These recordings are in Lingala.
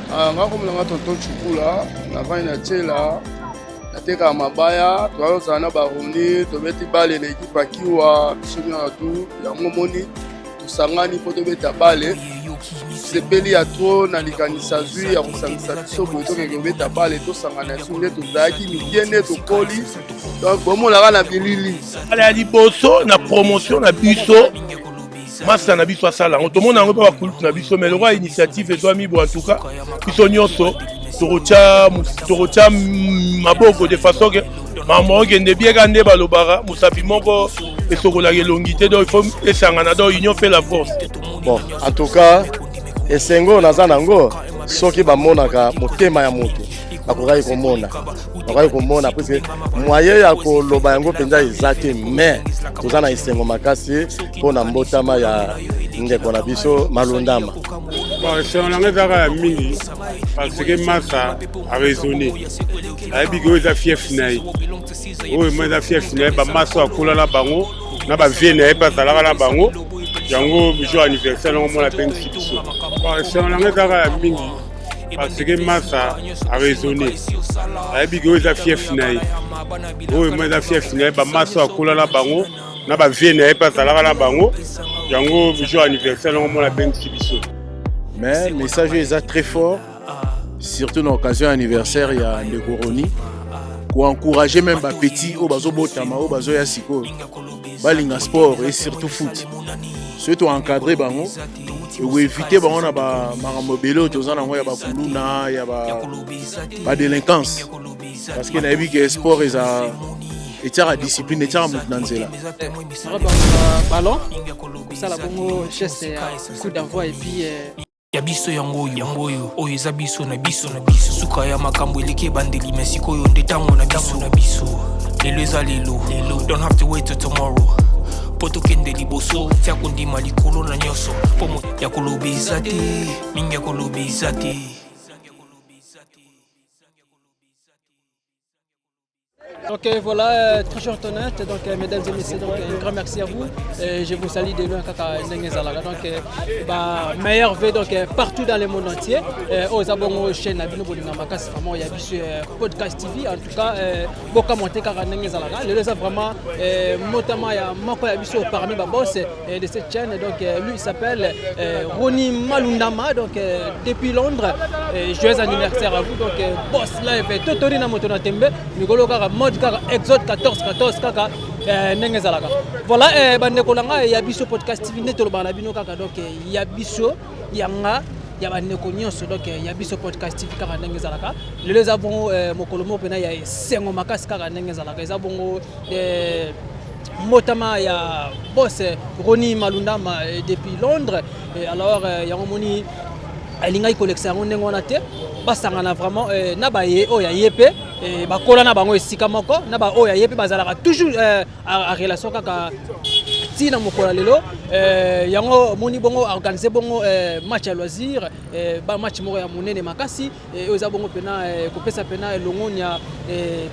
Ngakomulanga tonton Chukula na vani na tela nateka mabaya twazana na baroni tobeti bale na ekipe akiwa bisonyana tu yango moni tusangani po tobeta bale sepeli ya tro na likanisa zwi ya kosangisa biso boye tokeke kobeta bale tosangana su nde tozalaki midie nde tokoli donc bomolaka na bilili ala ya liboso na promotion na biso masa na biso asala yango tomona yango mpe bakulutu na biso mais lokwa initiative ezwami bo en tout cas biso nyonso tokotya maboko de façon ke makambo okende bieka nde balobaka mosapi moko esokolaka elongi te donc il faut esangana donc union fait la force. Bon, en tout cas esengo naza nango soki bamonaka motema ya moto bakokaki komona parce moyen ya koloba yango mpenza eza te mais toza na esengo makasi mpona mbotama ya ndeko na biso Malundama. Bon, esengo nango ezaka ya mingi parce que masa araisonne ayebi ke oyo eza fief na ye oyo mo eza fief na ye bamasa akula na bango na bavie na ye mpe azalaka na bango yango jour anniversaire nango mona apengisi biso. Bon, esengo nango ezaka ya mingi parce que masa araisonne ayebi ke oyo eza fief na ye oyo mo eza fief na ye bamasa akula na bango na bavie na ye mpe azalaka na bango yango jour anniversaire nango mona apengisi biso. Mais le message est très fort, surtout dans l'occasion anniversaire, il y a des Goroni, pour encourager même les petits au bazo botama, au bazo yasiko, balinga sport et surtout foot. Surtout encadrer bango, et éviter bango na ba maramobelo, tous en envoyer ba kuluna, ya ba délinquance, parce que na vu que sport est la discipline est à Moutnanzela. Ballon, ça la bongo geste coup d'envoi et puis ya biso yango oyo eza biso na biso suka ya makambo eleki bandeli mesiko oyo nde tango na biso lelo eza lelo don't have to wait till tomorrow po tokende liboso tia kondima likolo na nyonso po ya koloba eza te mingi ya koloba eza te. Donc voilà, très short honnête, donc mesdames et messieurs, donc un grand merci à vous. Je vous salue de loin kaka Nengezalaga. Donc meilleur vœu donc partout dans le monde entier. Aux abonnés chaîne Abino Bolina Makas vraiment il y a bisu podcast TV en tout cas beaucoup monter kaka Nengezalaga. Le reste vraiment notamment il y a moko ya bisu parmi les boss de cette chaîne donc lui il s'appelle Roni Malundama donc depuis Londres. Joyeux anniversaire à vous donc boss live Totori na moto na tembe Migolo kaka mode Exode 14 kaka Nengezalaga. Voilà bandeko langa ya biso podcast TV neto bana bino kaka donc ya biso yanga ya bandeko nyonso donc ya biso podcast TV kaka Nengezalaga. Les avons mokolomo pena ya sengo makasi kaka Nengezalaga. Eza bongo motama ya boss Roni Malundama depuis Londres alors ya moni elinga collection ndengo na te basangana vraiment na baye oya yepe bakola na bango esika moko na ba oya yepe bazalaka toujours en relation kaka tina mokola lelo yango moni bongo organiser bongo match à loisir ba match moko ya monene makasi oza bongo pena kopesa pena elongonya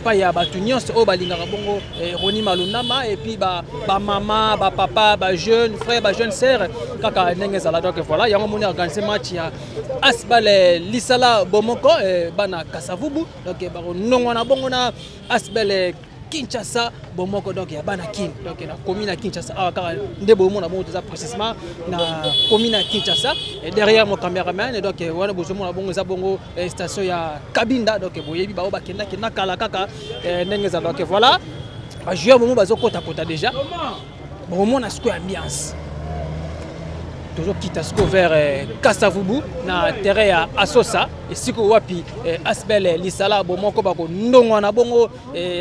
pa ya batu nyonso o balingaka bongo Roni Malundama et puis ba mama ba papa ba jeune frère ba jeune sœur kaka Nengezala donc voilà yango moni organiser match ya Asbel Lisala Bomoko bana Kasavubu donc ba nongwana bongo na Asbel Kinshasa Bomoko donc ya bana kin donc na commune à Kinshasa aka ndebo mona bongo ça précisément na commune à Kinshasa et derrière mon caméraman donc wana bozo mona bongo za bongo station ya Kabinda donc boyebi ba bakenda kina kala kaka Nengeza donc voilà ba jouer moment bazo kota déjà bon mona siko ambiance toujours Kitasco vers Kasavubu na terrain ya Asosa et siko wapi Asbel Lisala Bomoko bako ndongwana bongo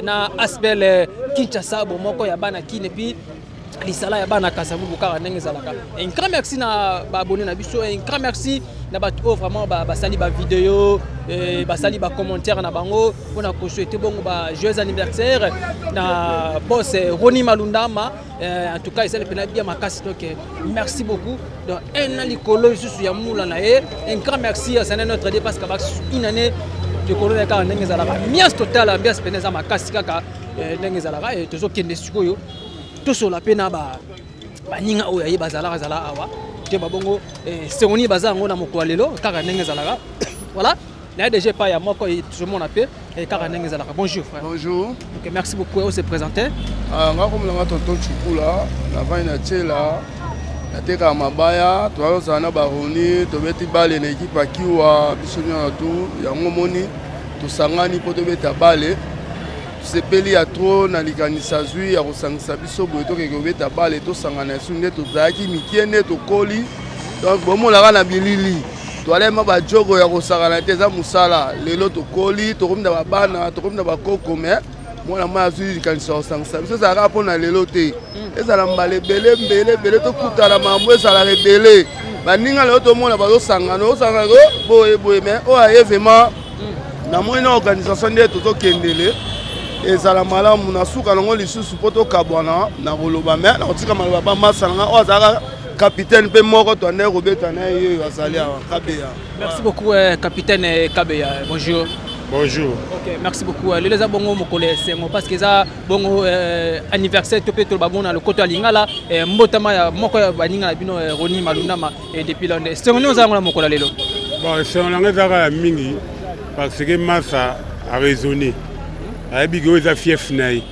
na Asbel Kinshasa Bomoko ya bana kine puis Lisala ya bana Kasavubu kaka Nengezalaka. Un grand merci na ba abonné na biso un grand merci na ba vraiment ba sali ba vidéo ba sali ba commentaire na bango pona ko souhaiter bongo ba joyeux anniversaire na boss Roni Malundama en tout cas c'est le bien makasi donc merci beaucoup donc un likolo susu ya mula na e un grand merci à notre dé parce que une année de colonel ka Nengezalaka mias total ambiance peneza makasi kaka Nengezalaka et toujours kende sikoyo tout sur la pena ba ninga oya yi bazala awa te babongo seroni bazango na mokwa lelo kaka Nengezalaka voilà. Il y a déjà pas ya moko tout le monde a fait et Karaneng Zalaka. Bonjour frère. Bonjour. OK, merci beaucoup on s'est présenté. Nga comme la tonton Chukula, la vaina tchela. Nateka mabaya, toza na baroni, tobeti bale na équipe akiwa bisonyo tout ya ngomoni, tosangani po tobeta bale. Sepeli ya trop na likanisa zui ya kosangisa biso boye tokeke kobeta bale tosangana sunde tozalaki mikiene tokoli. Donc bomolaka na bilili. Toalema ba jogo ya kosangana te za musala, lelo tokoli, tokomda babana, tokomda bakoko mais mwana mwa zui likanisa kosangisa biso zalaka pona lelo te. Ezala mbale bele tokutana mambo ezala rebele. Baninga lelo tomona bazosangana, osangana boye mais o aye vraiment na moina organisation de tozokendele. Ezala malamu na suka nango lisusu po tokabwana na koloba mais na kotika maloba ba masanga o azala capitaine pe moko to ande kobeta na ye azali awa Kabeya. Merci beaucoup capitaine Kabeya. Bonjour. Bonjour. OK, merci beaucoup. Les abongo mokole sengo parce que ça bongo anniversaire to pe to babona le koto lingala mbotama ya moko ya baninga na bino Roni Malundama et depuis là sengo nous avons mokola lelo. Bon, c'est on a mingi parce que Massa a raisonné. Abigo za fief naï.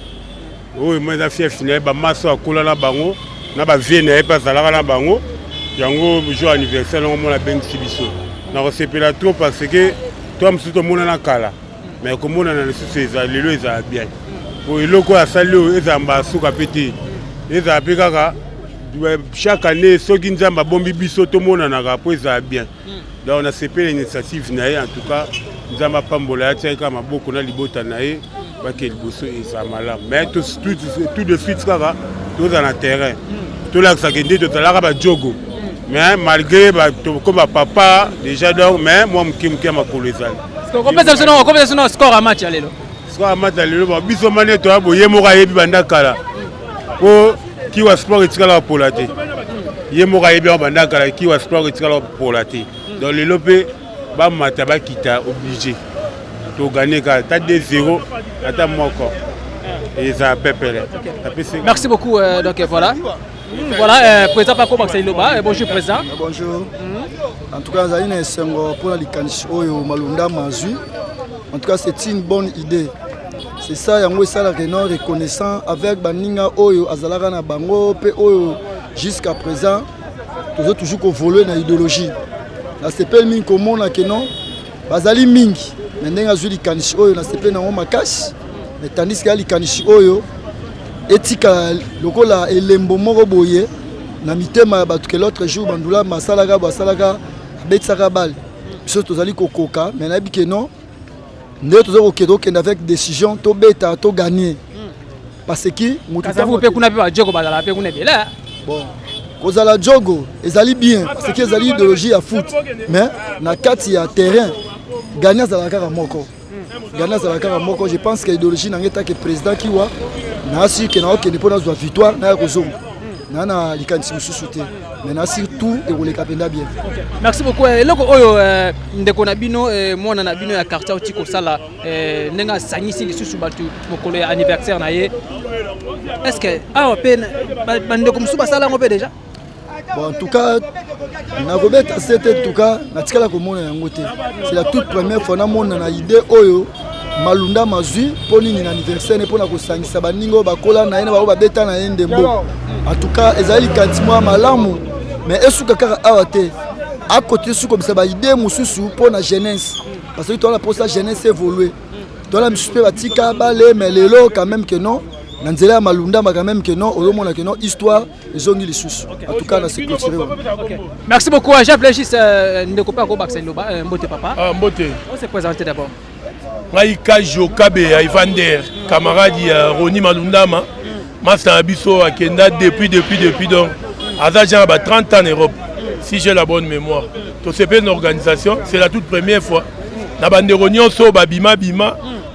Oh, moi za fief naï ba maso akola na bango, na ba vie naï pas zalaka na bango. Yango jour anniversaire on la ben sibiso. Na resepela trop parce que toi msuto mona na kala. Mais comme on a na susu za lelo za bien. Pour eloko asali ezamba suka pété. Eza pekaka chaque année soki nzamba bombi biso to mona na ka za bien. Donc on a sepelé l'initiative naï en tout cas nzamba pambola ya tika maboko na libota naï. Mais tout de suite, tout dans le terrain. Tout là, ça qui dit tout à l'heure, jogo. Mais malgré comme papa, déjà, mais moi, je suis un peu Combien de score à match allez score à match allez le bisomane toi, boye mora yebi banda kala. Oh, qui va sport et tika pour la té. Ye mora yebi banda kala, qui va sport et tika pour la té. Dans le lopé, ba mataba kita obligé. Tu gagnes 2-0 à ta moko. Et ça a pépéré. Merci beaucoup. Donc voilà. Voilà, président Paco Maxailoba. Bonjour président. Bonjour. En tout cas, Zaïne est pour la Likanich Oyo Malunda Mazu. En tout cas, c'est une bonne idée. C'est ça, Yango ça la Renault reconnaissant avec Baninga Oyo Azalara na Bango P Oyo jusqu'à présent. Toujours toujours voler dans l'idéologie. La CPL Ming comme on a que non. Bazali Ming. Maintenant, il y a des caniches oyo na CP na makashi, mais tandis que les caniches oyo etika lokola elembo moko boye na mitema batu que l'autre jour bandula masalaga basalaga betsaka bal. Biso tozali kokoka, mais na bi que non. Nde tozali kokedo kenda avec décision to beta to gagner. Parce que mutuka vous pe kuna pe ba jogo bazala pe kuna bela. Bon. Kozala jogo ezali bien parce que ezali idéologie à foot, mais na kati ya terrain Gagner Zalakara Moko. Gagner Zalakara Moko, je pense que l'idéologie n'a pas que président qui voit. N'a su que n'a aucune victoire, n'a pas n'a likansi mususuté. Mais n'a surtout et vous les capenda bien. Merci beaucoup. Loko oyo ndeko na bino mwana na bino ya quartier otiko sala nenga sangisi lisusu batu mokolo ya anniversaire na ye. Est-ce que ah peine bandeko musu basala ngope déjà? Bon, en tout cas, c'est la toute première fois que j'ai une idée de Malunda Mazui pour l'anniversaire et pour la Kosangisa Baningo, Bakola, Naina, Babeta, Naendembo. En tout cas, ils ont dit que malamu, mais est-ce que à côté de comme ça, idée pour la jeunesse. Parce que toi, pour la jeunesse évoluer. Toi, la musique va balé, mais les lots quand même que non. Nanzela Malunda quand même que non, au moins que non, histoire, ils ont les sous. En tout cas, là c'est clôturé. Merci beaucoup. J'applaudis Ndeko Paco Maxailoba, Mbote papa. Ah Mbote. On s'est présenté d'abord. Maïka Jokabe, Ivander, camarade Roni Malundama, Master Abisso à Kenda depuis donc. Azajan a 30 ans en Europe, si j'ai la bonne mémoire. Donc c'est une organisation, c'est la toute première fois. La bande de Roni Soba Bima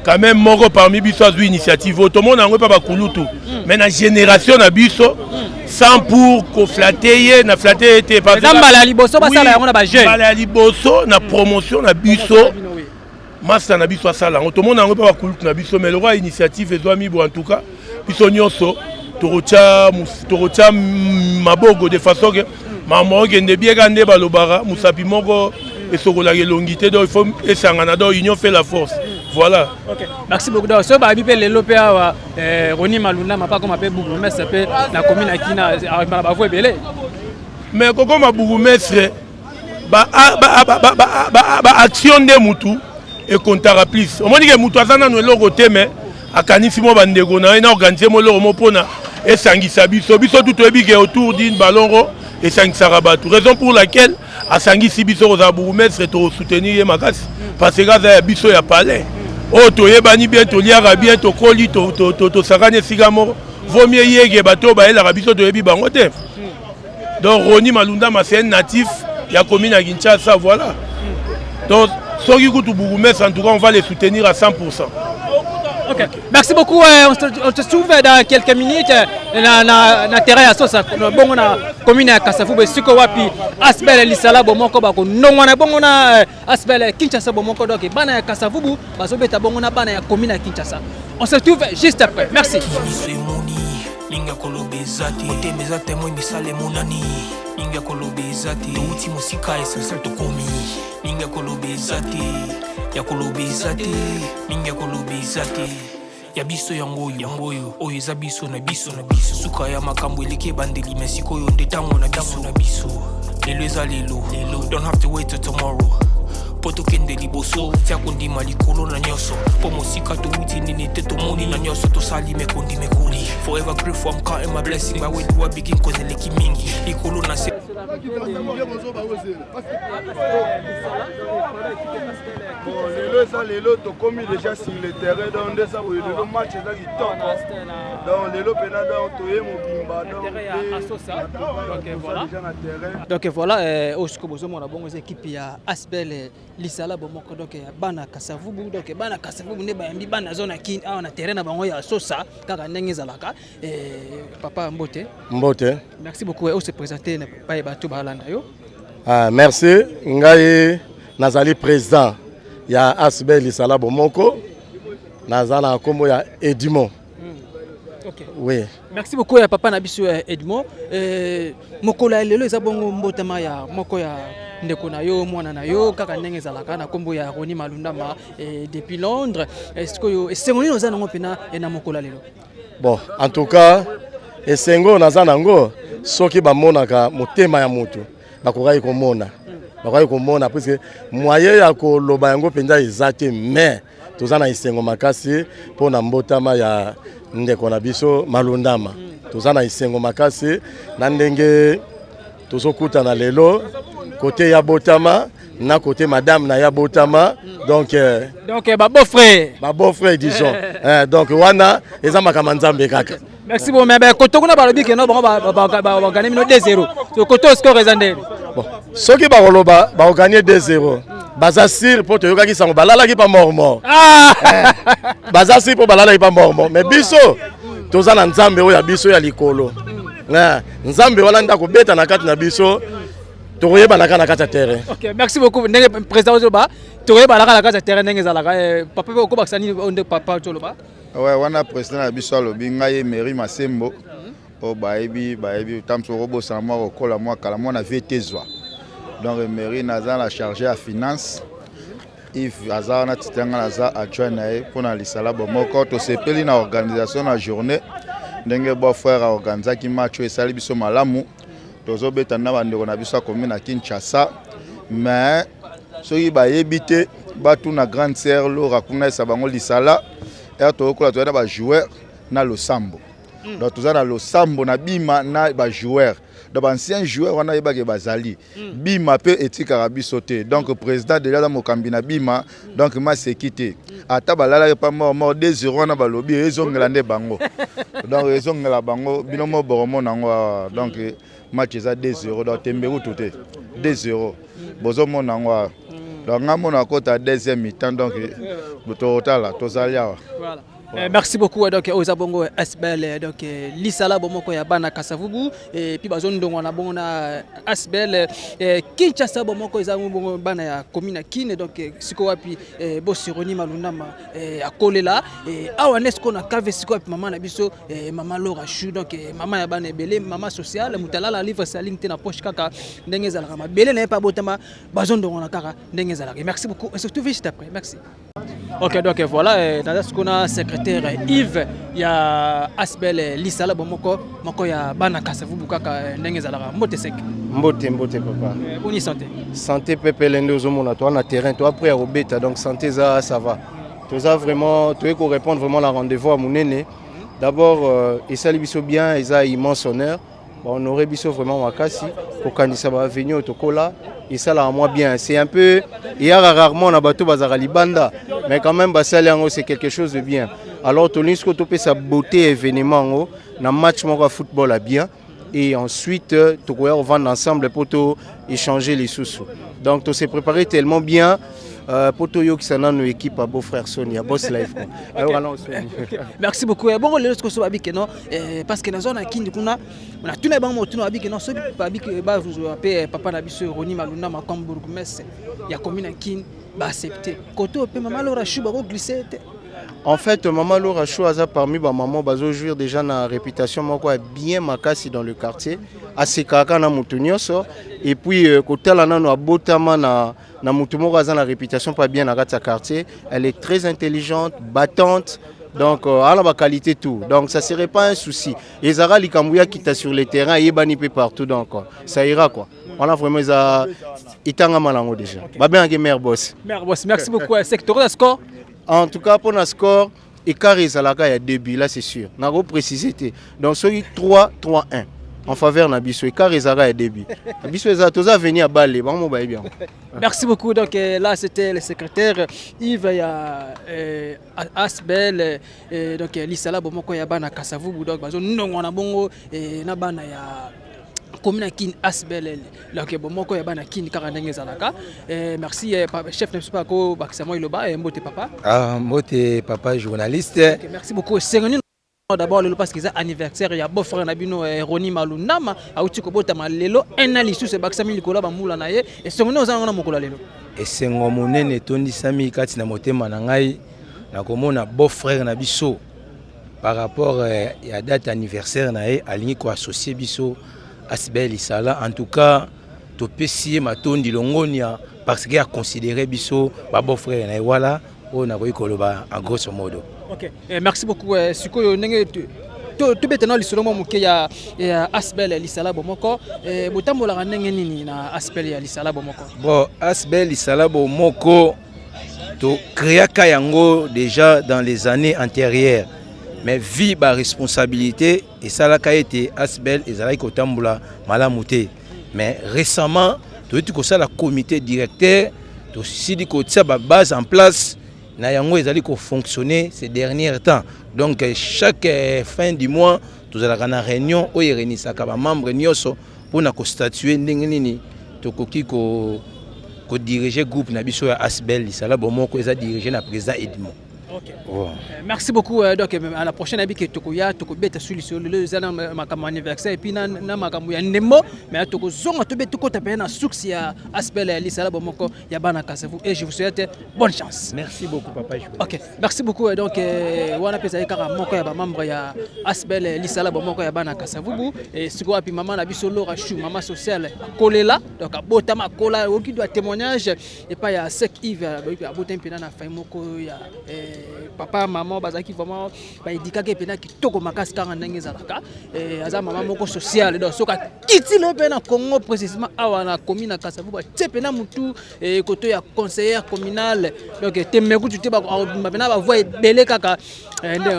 quand même moko parmi biso azu initiative tout le monde n'a pas bakulutu mais la génération na biso sans pour ko flatter na flatter était pas exemple bala liboso basala yango na ba jeune bala liboso na promotion na biso master na biso asala tout le monde n'a pas bakulutu na biso mais le roi initiative ezo amibo en tout cas biso nyonso torocha mabogo de façon que maman kende biega nde balobara musapi moko et ce la longité donc il faut et donc union fait la force. Voilà. OK. Merci beaucoup. Donc so ba bi pe le lopea Roni Malunda m'a pas comme appelé bourgmestre pe la commune akina ba vo belé. Mais koko ma bourgmestre ba action de mutu et comptera plus. On dit que mutu azana no loko teme akanisi mo bandego na organiser mo loko mo pona et sangisa biso tout ebike autour d'une ballon et sangisa rabatu. Raison pour laquelle a sangisi biso za bourgmestre to soutenir makasi parce que gaza ya biso ya palais. Oh to yebani bien to liara bien to koli to sakane sigamo vaut mieux yege bato ba la biso to yebi bango te. Donc Roni Malunda c'est un natif ya commune à Kinshasa voilà. Donc ceux qui écoutent bourgmestre en tout cas on va les soutenir à 100%. OK. Merci beaucoup. On se trouve dans quelques minutes na terrain à Sosa. Bongo na commune ya Kasavubu siko wapi Asbel Lisala bomoko bako nongwana bongo na Asbel Kinshasa bomoko donc bana ya Kasavubu bazobeta bongo na bana ya commune ya Kinshasa. On se retrouve juste après. Merci. Linga kolobezati otemeza temo misale monani linga kolobezati uti musika essentiel to komi linga kolobezati ya kolobezati linga kolobezati ya biso yangoyo oyo eza biso na biso suka ya makambo eleke bandeli mesiko yo ndetango na biso lelo eza lelo don't have to wait till tomorrow poto kende liboso tia kondima likolo na nyoso po mosika to uti nini te to moni na nyoso to sali mekondi mekoli forever grateful I'm counting my blessing by when you are begin cause eleki mingi likolo na se lelo eza lelo tokomi déjà sur le terrain donc nde eza boye lelo match eza kitoko donc lelo pena donc toye mobimba donc voilà osiko bozomona bongo eza équipe ya Asbel Lisala bomoko donc ya bana Kasavubu donc bana Kasavubu ne bayambi bana zone kin awa na terrain na bango ya Sosa kaka ndenge ezalaka papa Mbote merci beaucoup on se présenter pa bato balanda yo merci ngai nazali président ya Asbel Lisala bomoko nazana kombo ya Edmond. OK. Oui. Merci beaucoup ya papa na biso Edmond. Mokola lelo eza bongo mbotama ya moko ya ndeko na yo mwana na yo kaka ndenge ezalaka na kombo ya Roni Malunda depuis Londres. Est-ce que esengoni oza nango pena na mokola lelo? Bon, en tout cas, esengo naza nango soki bamonaka motema ya moto bakokai komona. Bakokai komona parce que moyen ya koloba yango penza ezate mais tozana esengo makasi pona mbotama ya ndeko na biso Malundama. Tozana esengo makasi na ndenge tozokuta na lelo côté ya botama na côté madame na ya botama donc ba beau frère disons donc wana eza makama nzambe kaka. Merci beaucoup mais kotoko na balobi ke no ba gagner 2-0 to koto score ezandeli bon soki ba koloba ba gagner 2-0 baza sir po to yokaki sango balala ki pa mort baza sir po balala ki pa mort mais biso tozana nzambe oya biso ya likolo nzambe wana ndako beta na kati na biso tokoyeba na kati ya terrain. OK, merci beaucoup ndenge président Ozoba tokoyeba na kati ya terrain ndenge ezalaka papa ko bakisani onde papa Toloba ouais wana président na biso alobi ngai Emery Masembo o baebi tamso robo sama okola mwa kala mwa na VTZwa donc Emery naza la chargé à finance Yves aza na titanga naza adjoint na pour na Lisala bomoko to sepeli na organisation na journée ndenge bo frère a organisaki match esali biso malamu tozobeta na bandeko na biso commune na Kinshasa mais soki bayebi te batu na grande sœur lo rakuna esa bango Lisala et tokola to na ba joueur na losambo donc tozana losambo na bima na ba joueur donc ancien joueur wana yebake bazali bima pe etika biso te donc président déjà dans mokambi na bima donc ma sécurité ata balala pas mort 2-0 na balobi ezongela nde bango donc ezongela bango binomo boromo nango donc match eza 2-0 donc temberu tout 2-0 bozomo nango donc ngamona kota deuxième mi-temps donc totala tozali awa voilà Merci beaucoup donc aux abongo Asbel donc lisala bomoko ya bana Kasavubu et puis bazondo ngona bonna Asbel Kinshasa bomoko ezamu bongo bana ya commune Kine donc siko wapi Bosironi Malundama akolela awanesko na kave siko wapi mama na biso mama Laura Chou donc mama ya bana ebele mama sociale mutalala livre saling te na poche kaka ndenge zalaka mabele na pas botama bazondo ngona kaka ndenge zalaka. Merci beaucoup et surtout juste après. Merci. Ok, donc voilà, dans ce qu'on a secrétaire Yves, il y a Asbel Lisala Bomoko, Moko ya Bana Kasavubu kaka ndenge zalaka mbote sek. Mbote papa. Boni santé. Santé pepe lendo zomona toi na terrain toi après au bêta donc santé ça va. Tout ça vraiment tu es répondre vraiment la rendez-vous à Mounene. D'abord et ça biso bien et ça immense honneur. On aurait biso vraiment makasi pour kanisa ba venir au Tokola. Et ça là moi bien, c'est un peu il y a rarement na bateau bazara libanda mais quand même basaliango c'est quelque chose de bien. Alors Tolinsko topé sa beauté événement na match mon football à bien et ensuite tokoya on va ensemble pour échanger les sous. Donc to s'est préparé tellement bien pour yo qui s'en nos équipe à beau frère Sonia boss life. Merci beaucoup. Bon le ce soit bik non parce que dans zone Kindi kuna on a tout les bancs tout bik non so bik ba vous appelle papa na biso Roni Malunda makambo bourgmestre ya commune Kindi ba accepter côté pe maman Laura Chou ba glisser. En fait, maman Laura Chou a parmi ma maman bazo jouir déjà na réputation moko bien makasi dans le quartier assez kaka na mutunyoso et puis côté là na botama na mutumoko a la réputation pas bien dans sa quartier, elle est très intelligente, battante. Donc elle a la qualité tout. Donc ça serait pas un souci. Et Zara Likambouya qui est sur le terrain et bani peu partout donc ça ira quoi. On a vraiment ça itanga malango déjà. Ba bien mère boss. Mère boss, merci beaucoup. Secteur de score. En tout cas, pour le score, écart il y a début, là c'est sûr. On a précisé. Donc, c'est 3-3-1 en faveur de Nabiso. Écart il y a début. Nabiso est à venir à Balé. Bien. Merci beaucoup. Donc, là, c'était le secrétaire Yves, il y a Asbel, donc Lisala Bomoko Yabana Kasavubu. Donc, on a bongo et Nabana ya. Commune Kin Asbel donc bomoko ya bana Kin kaka ndenge zalaka merci chef ne sais pas ko bakisamo iloba mbote papa mbote papa journaliste merci beaucoup c'est d'abord le parce que c'est anniversaire ya beau frère Nabino Roni Malundama auti ko botama lelo enali sous ce bakisamo likola ba mula na ye et c'est nous on a mokola lelo et c'est ngomunene tondi sami kati na motema na ngai na komona beau frère na biso par rapport à date anniversaire na ye alingi ko associer biso Asbel Lisala en tout cas to pesier matondi longonia parce qu'il a considéré biso ba beau frère na voilà on a koloba en grosso modo. OK, merci beaucoup sikoyo ndenge to betena lisolo mo muke ya Asbel Lisala bomoko botambola ndenge nini na Asbel ya Lisala bomoko. Bon Asbel Lisala bomoko to créaka yango déjà dans les années antérieures. Mais vie ba responsabilité et ça la été Asbel et Zalaï Kotambula Malamouté. Mais récemment, tu as ça la comité directeur, tu as dit que ça base en place, na yango ezali ko fonctionner ces derniers temps. Donc chaque fin du mois, tu as la réunion où il réunit ça ba membre nyoso pour na ko statuer ndenge nini to koki ko diriger groupe na biso ya Asbel Lisala bomoko eza diriger na président Edmond. Okay. Oh. Merci beaucoup. Donc à la prochaine habitude Tokoya Tokobeta sur le zana makam anniversaire et puis na makamu ya ndembo mais Toko zonga to betu ko taper na succès ya Asbel Lisala bomoko ya bana Kasavu et je vous souhaite bonne chance. Merci beaucoup papa. OK. Merci beaucoup donc wana pesa kaka moko ya ba membre ya Asbel Lisala bomoko ya bana Kasavu et siko api maman na biso Laura Chou maman sociale kolela donc abotama kola oki doit témoignage et pas ya Sek Yves abotem pena na faimoko ya papa maman bazaki vraiment ba edikaka pena kitoko makasi kanga ndenge zalaka aza maman moko sociale donc soka kiti le pena Congo précisément awa na commune na Kasavu ba tepena mutu koto ya conseiller communal donc temeku tu te ba pena ba voix belé kaka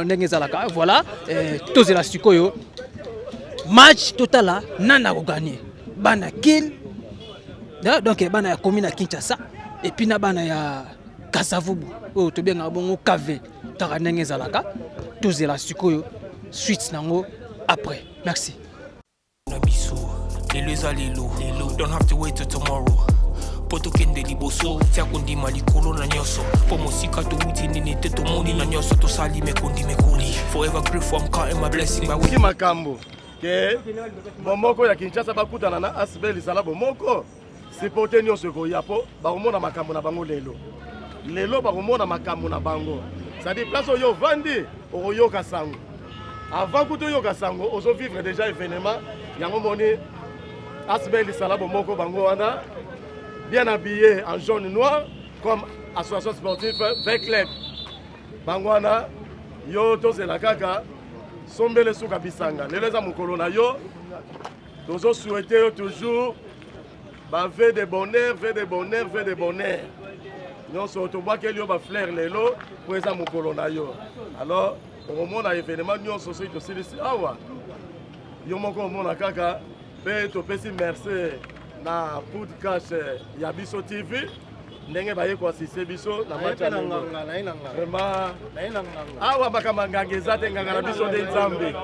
ndenge zalaka voilà tous la sikoyo match total nana ko gagner bana Kin donc bana ya commune na Kinshasa et puis na bana ya Kasavubu o to bien bongo kave kaka ndenge zalaka tozela sikoyo suite nango après merci. Don't have to wait till tomorrow. po tokende liboso tia kondima likolo na nyonso po mosika touti nini te tomoni na nyonso tosali mekondi mekoli forever grateful I'm counting my blessing by way makambo ke bomoko ya Kinshasa bakutana na Asbel Lisala bomoko sipote nyonso koya po bakomona makambo na bango lelo bakomona makambo na bango c'est-à-dire place oyo vandi oyoka sango avant que tu yoka sango ozo vivre déjà événement yango moni Asbel Lisala bomoko bango wana bien habillé en jaune noir comme association sportive Vert Club bango wana yo tozela kaka sombele suka bisanga lelo eza mokolo na yo tozo souhaiter yo toujours ba vœu de bonheur nyonso tobwakeli yo ba fleur lelo po eza mokolo na yo alors omona événement nyonso soki tosilisi awa yo moko omona kaka mpe topesi merci na podcast ya biso TV ndenge baye koasise biso na match ya vraiment awa makambo nganga eza te nganga na biso nde nzambe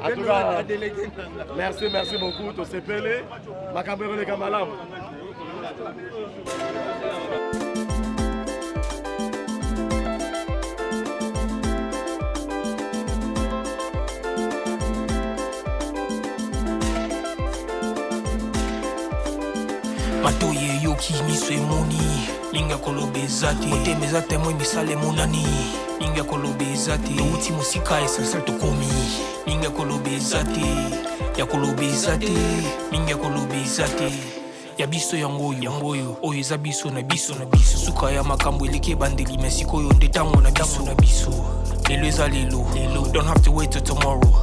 en tout cas merci beaucoup tosepele makambo ekoleka malamu matoye yoki miso emoni linga koloba eza te motema eza temo emisala emonani linga koloba eza te touti mosika esansel tokomi linga koloba eza te ya koloba eza te linga koloba eza te ya biso yango oyo eza biso na biso suka ya makambo eleki ebandeli me sikoyo nde ntango na biso lelo eza lelo don't have to wait till tomorrow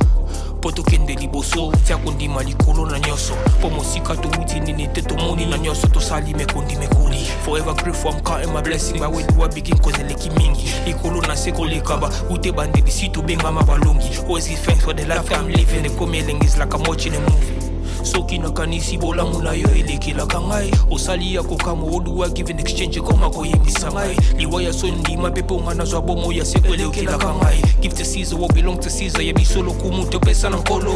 po tokende liboso tia kondima likolo na nyonso po mosika touti nini te tomoni na nyonso tosali mekondi mekoli forever grateful I'm counting my blessing by way do I begin cause eleki mingi likolo na se koleka ba ute bandeli si tobengama balongi always give thanks for the life I'm living ekomi elengi is like I'm watching a movie soki nakanisi bolamu na yo elekelaka ngai osali ya kokama oduwa give in exchange koma koyebisa ngai liwa ya so ndima mpe mpo nga nazwa bomo ya seko elekelaka ngai give to Caesar what belong to Caesar yebiso lokumu topesa na nkolo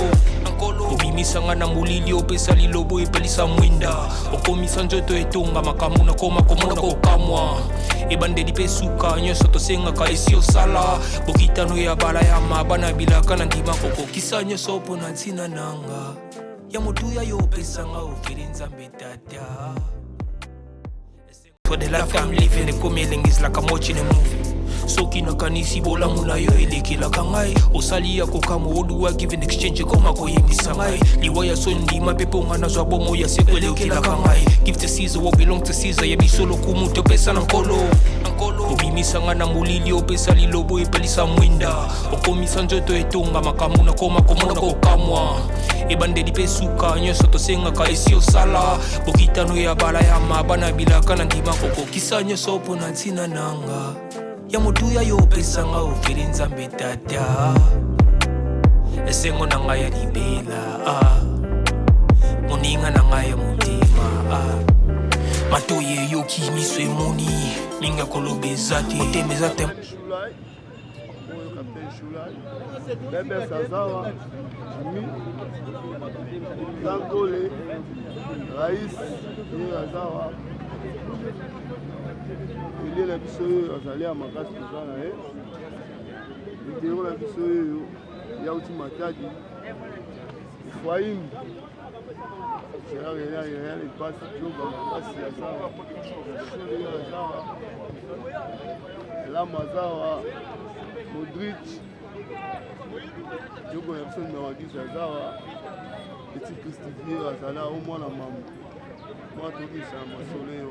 obimisanga na molili opesa lilobo epelisa mwinda okomisa nzoto etonga makambo nakoma komona kokamwa ebandeli mpe suka nyonso tosengaka esi osala bokitano ya bala ya mabana bilaka na ndima kokokisa nyonso mpo na ntina nanga ya motuya yo pesanga ofere nzambe tata for the life I'm living ekomi elengi is like I'm watching a movie soki nakanisi bolamu na yo elekelaka ngai osali ya kokama oduwa give in exchange koma koyebisa ngai liwa ya so ndima mpe mpo nga nazwa bomo ya seko elekelaka ngai give to Caesar what belong to Caesar yebiso lokumu topesa na nkolo obimisanga na molili opesa lilobo epelisa mwinda okomisa nzoto etonga makambo nakoma komona kokamwa ebandeli mpe suka nyonso tosengaka esi osala bokitano ya bala ya mabana bilaka na ndima kokokisa nyonso mpo na ntina nanga ya motuya yo opesanga ofere nzambe tata esengo na ngai ya libela moninga na ngai ya motema matoye yoki miso emoni linga koloba eza te motema eza te Bebe Sazawa, Jimmy, Zankole, Raïs, Azawa, il est la biso azali ya makasi toza na ye vidéo na biso oyo ya uti matadi Ifaim Rien ne passe toujours makasi ya sawa la Mazawa Modric Diogo ya biso numéro 10 Azawa Petit Christivier azala au moins la maman moi tout ça ma soleil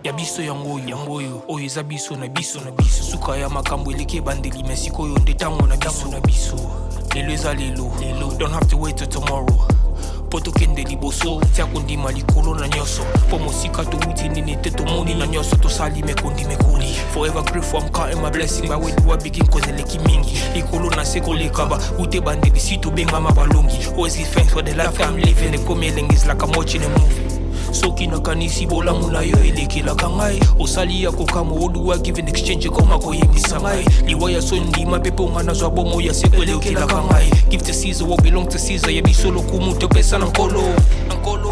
ya biso yango oyo eza biso na biso suka ya makambo eleki ebandeli me sikoyo nde ntango na biso lelo eza lelo don't have to wait till tomorrow po tokende liboso tia kondima likolo na nyonso po mosika touti nini te tomoni na nyonso tosali mekondi mekoli forever grateful I'm counting my blessing by way do I begin cause eleki mingi likolo na se kolekaba ute bandeli si tobengama balongi always give thanks for the life I'm living ekomi elengis like I'm watching a movie soki nakanisi bolamu na yo elekelaka ngai osali ya kokama oduwa give in exchange koma koyebisa ngai liwaya so ndima pepe onga nazwa bomo ya seko elekelaka ngai give to Caesar what belong to Caesar yebiso lokumu topesa na nkolo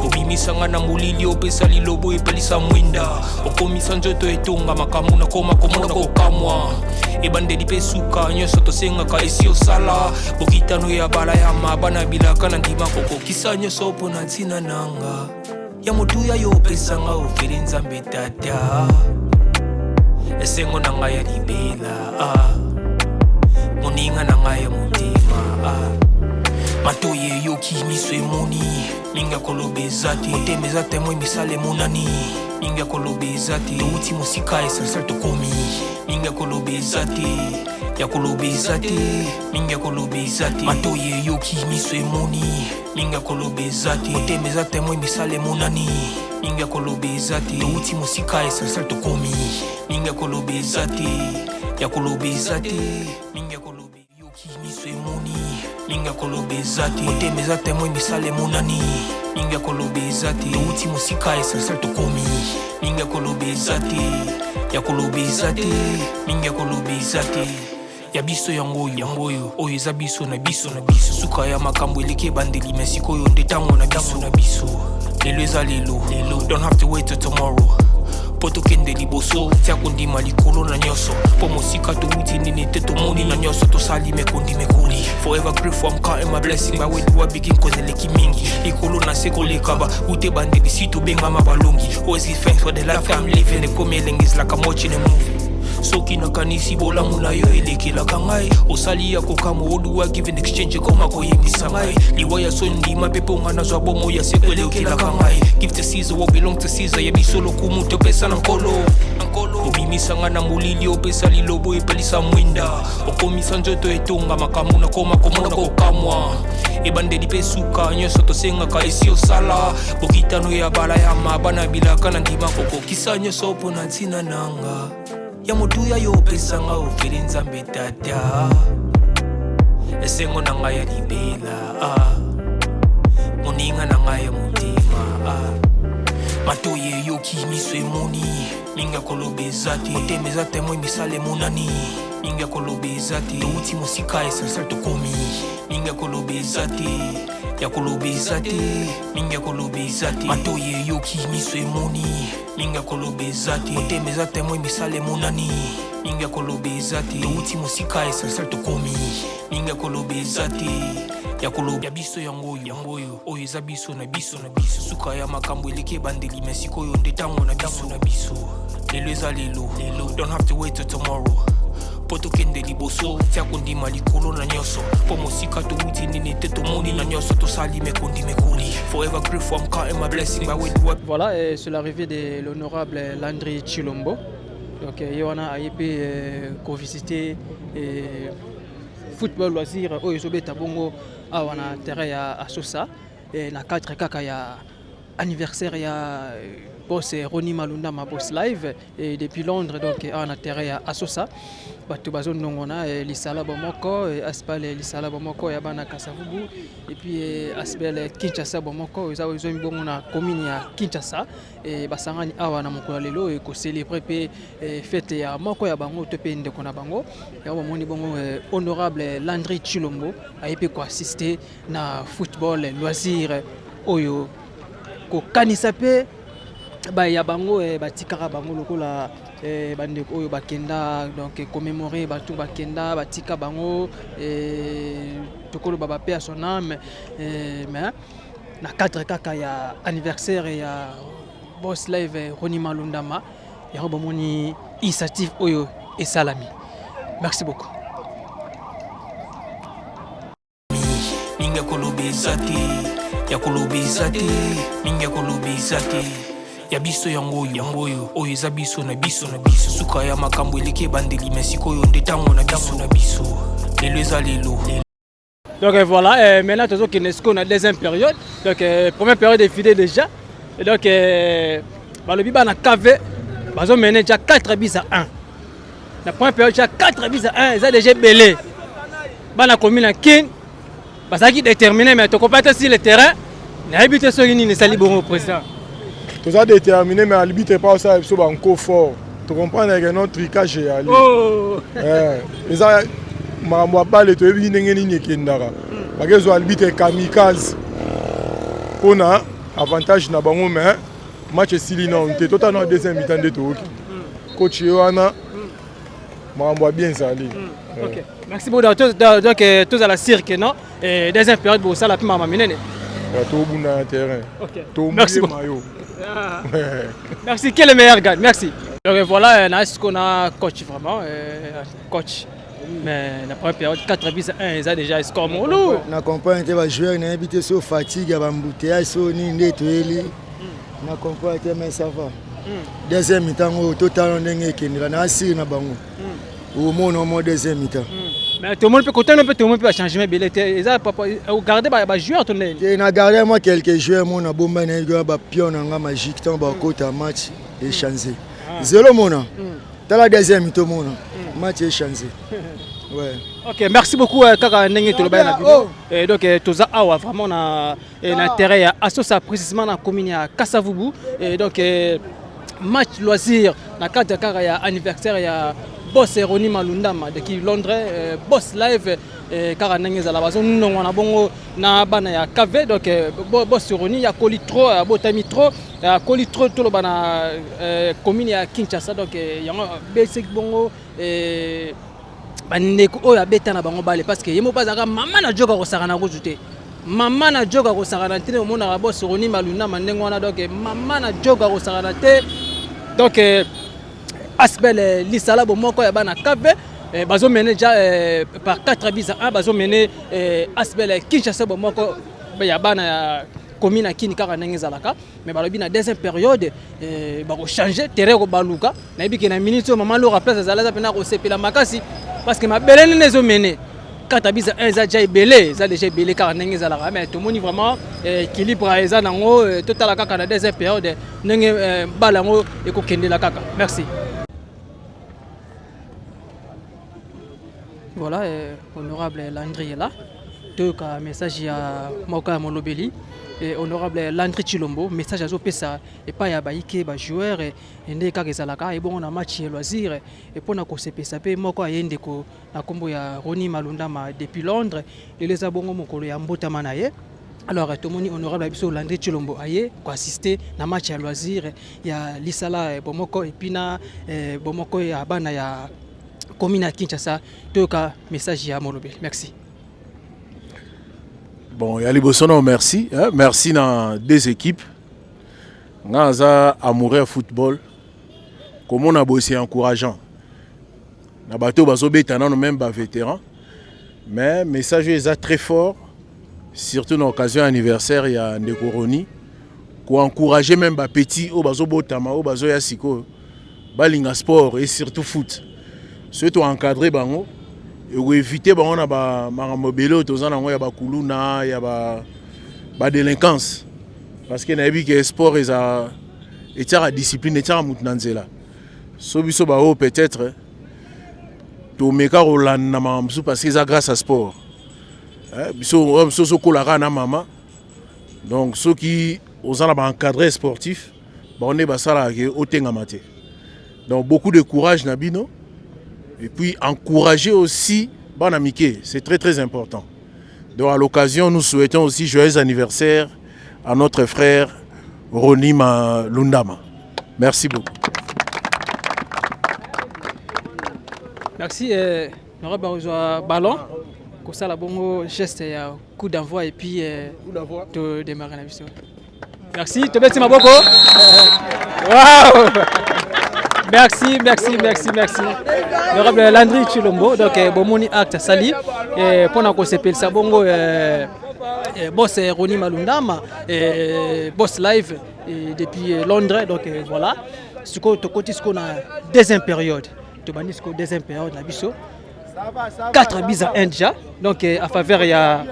obimisanga na molili opesa lilobo epelisa mwinda okomisa nzoto etonga makambo na koma komona kokamwa ebandeli pe suka nyonso tosengaka esi osala bokitano ya bala ya mabana bilaka na ndima kokokisa nyonso mpo na ntina nanga ya motuya yo pesanga ofere nzambe tata esengo na ngai ya libela moninga na ngai ya motema matoye yoki miso emoni minga kolobeza te motema eza temoi misala emonani minga kolobeza te touti mosika esensel tokomi minga kolobeza te ya kolobeza te minga kolobeza te matoye yoki miso emoni minga kolobeza te motema eza temoi misala emonani minga kolobeza te touti mosika esensel tokomi minga kolobeza te ya kolobeza te minga kolobeza yoki miso emoni minga kolobeza te motema eza temoi misala emonani minga kolobeza te touti mosika esensel tokomi minga kolobeza te ya kolobeza te minga kolobeza te ya biso yango oyo eza biso na biso suka ya makambo eleki ebandeli me sikoyo nde ntango na biso lelo eza lelo don't have to wait till tomorrow po tokende liboso tia kondima likolo na nyonso po mosika touti nini te tomoni na nyonso tosali mekondi mekoli forever grateful I'm counting my blessing by way do I begin cause eleki mingi likolo na se kolekaba ute bandeli si tobengama balongi always give thanks for the life I'm living ekomi elengis like I'm watching a movie soki nakanisi bolamu na yo elekelaka ngai osali ya kokama oduwa give in exchange koma koyebisa ngai liwaya so ndima pepe onga nazwa bomo ya seko elekelaka ngai give to Caesar what belong to Caesar yebiso lokumu topesa na nkolo obimisanga na molili opesa lilobo epelisa mwinda okomisa nzoto etonga makambo na koma komona kokamwa ebandeli pe suka nyonso tosengaka esi osala bokitano ya bala ya mabana bilaka na ndima kokokisa nyonso mpo na ntina nanga ya motuya yo pesanga ofere nzambe tata esengo na ngai ya libela moninga na ngai ya motema matoye yoki miso emoni minga kolobeza te motema eza temoi misala emonani minga kolobeza te touti mosika esensel tokomi minga kolobeza te ya kolobeza te minga kolobeza te matoye yoki miso emoni minga kolobeza te motema eza temoi misala emonani minga kolobeza te touti mosika esensel tokomi minga kolobeza te ya biso yango oyo eza biso na biso suka ya makambo eleki ebandeli me sikoyo nde ntango na biso lelo eza lelo don't have to wait till tomorrow po tokende liboso tia kondima likolo na nyonso po mosika touti nini te tomoni na nyonso tosali mekondi mekoli forever grateful I'm counting my blessing by way do I... Voilà, c'est l'arrivée de l'honorable Landry Tshilombo. Donc Yohana a été co-visité football loisir oyo ezobeta bongo awa na terrain ya Asosa na cadre kaka ya anniversaire ya boss Ronnie Malundama boss live et depuis Londres donc awa na terrain ya Asosa bato bazonongona lisala bomoko aspal lisala bomoko ya bana Kasavubu et puis aspel Kinshasa bomoko ezawo ezomi bongo na commune ya Kinshasa et basangani awa na mokolo lelo e ko célébrer pe fête ya moko ya bango to pe ndeko na bango ya bomoni bongo honorable Landry Tshilombo a été ko assister na football loisir oyo ko kanisa pe ba ya bango batikaka bango lokola bandeko oyo bakenda donc commémorer batu bakenda batika bango tokolo baba paix à son âme mais na cadre kaka ya anniversaire ya boss live Ronnie Malundama ya bomoni initiative oyo esalami. Merci beaucoup. Minga kolobeza te ya kolobeza te minga kolobeza te ya biso yango oyo oyo eza biso na biso suka ya makambo eleki ebandeli me sikoyo nde ntango na biso lelo eza lelo. Donc voilà, maintenant toujours qu'on a deuxième période. Donc première période est finie déjà. Et donc le Biba a cavé, ils ont mené déjà 4 buts à 1. La première période déjà 4 buts à 1, ils ont déjà belé. Bana commune à King, ça qui déterminé mais tu comprends sur le terrain. N'habite sur une sali bon président. Tout ça déterminé mais l'arbitre pas ça encore fort. Tu comprends que notre tricage est allé. Oh. Ça ma balle to ebi ndenge nini ekendaka bakezo arbitre kamikaze pona avantage na bango mais match esili na onte tota na deuxième mi-temps nde toyoki coach wana makambo bien ezali. OK, merci beaucoup donc tous à la cirque non et deuxième période pour ça la pima minene tobunda na terrain. OK, merci beaucoup. Merci, quel est le meilleur gars? Merci. Donc voilà, on a coach vraiment coach. Mais la première période, 4 buts à 1, ils ont déjà score mollo. Na comprendre que les joueurs n'ont habité sur fatigue, embouteillage, sur ni toeli. Na comprendre mais ça va. Deuxième mi-temps au total on est qui na assis na bango. Au moins deuxième mi-temps. Mais tout le monde peut compter un peu, tout le monde peut changer mes billets. Ils ont gardé les joueurs tourner. On a gardé moi quelques joueurs, mon a bomba na joueur ba pion na magique tant ba côté match et changer. Zéro mona. Dans la deuxième mi-temps mona. Match est changé. Ouais. OK, merci beaucoup kaka ndenge to loba na vidéo. Et donc toza awa vraiment na intérêt à ça précisément na commune ya Kasavubu et donc match loisir na cadre kaka ya anniversaire ya boss Roni Malundama de qui Londres boss live kaka ndenge za la bazo nongo na bongo na bana ya KV donc boss Roni ya Colitro botami trop ya Colitro to loba na commune ya Kinshasa donc yango basic bongo bandeko oyo abeta na bango bale parce que yemo bazaka mama na joka ko sakana ko jute mama na joka ko sakana te o mona boss Roni Malundama ndenge wana donc mama na joka ko sakana te donc Asbel Lisala bomoko ya bana KV bazo mené déjà par 4 buts à 1 bazo mené Asbel Kinshasa bomoko ya bana ya commune à Kini kaka ndenge zalaka mais balobi na deuxième période ba ko changer terrain ko baluka na yebi ke na minute maman lo rappelle za la pena ko sepela makasi parce que ma belene nezo mené 4 buts à 1 za déjà belé za déjà belé kaka ndenge zalaka mais tout le monde vraiment équilibre eza nango total kaka na deuxième période ndenge balango e ko kendela kaka. Merci. Voilà, honorable Landry est là. Deux message à Moka Molobeli. Et honorable Landry Chilombo, message à Zopesa et pas à Baïke, joueur et Ndeka Gezalaka. Et bon, on a match loisir. Et pour nous, c'est PSP, Moko Yendeko, la combo ya Roni Malundama depuis Londres. Et les abonnés Mokolo ya Mbota Manaye. Alors, tout le monde honorable Abisso Landry Chilombo aye pour assister à match à loisir. Il y a Lisala Bomoko et Pina Bomoko et Abana ya commune à Kinshasa, tout cas message à Molobel. Merci. Bon, il y a les Bossonos, merci. Merci dans deux équipes. Nous avons amoureux football. Comme on a bossé encourageant. Nous avons même vétérans. Mais le message est très fort. Surtout dans l'occasion anniversaire, il y a des Coroni. Pour encourager même les petits, au bazo botama, au bazo yasiko, balinga sport et surtout foot. Surtout encadrer bango et éviter bango na ba maramobelo tozana ngo ya ba kuluna ya ba délinquance parce que na yebi que sport eza etara discipline etara mutunanzela so biso ba o peut-être to meka roland na mamsu parce que ça grâce à sport biso so kolaka na mama donc ceux qui osana ba encadrer sportif ba on est ba sala ke otenga maté donc beaucoup de courage na bino. Et puis encourager aussi Banamike, c'est très très important. Donc à l'occasion, nous souhaitons aussi joyeux anniversaire à notre frère Roni Malundama. Merci beaucoup. Merci. Nous avons ballon. Comme ça, la bonne geste, coup d'envoi et puis de démarrer la vidéo. Merci. Te remercie, Maboko. Waouh! Merci. Honorable Landry Chilombo, donc Bomoni Acte Sali, pour nous s'appelle ça bongo boss Roni Malundama, boss live depuis Londres. Donc voilà. Ce qu'on a deuxième période. Tu as dit que deuxième période, la biso. 4 buts à 1 déjà. Donc à faveur, il y a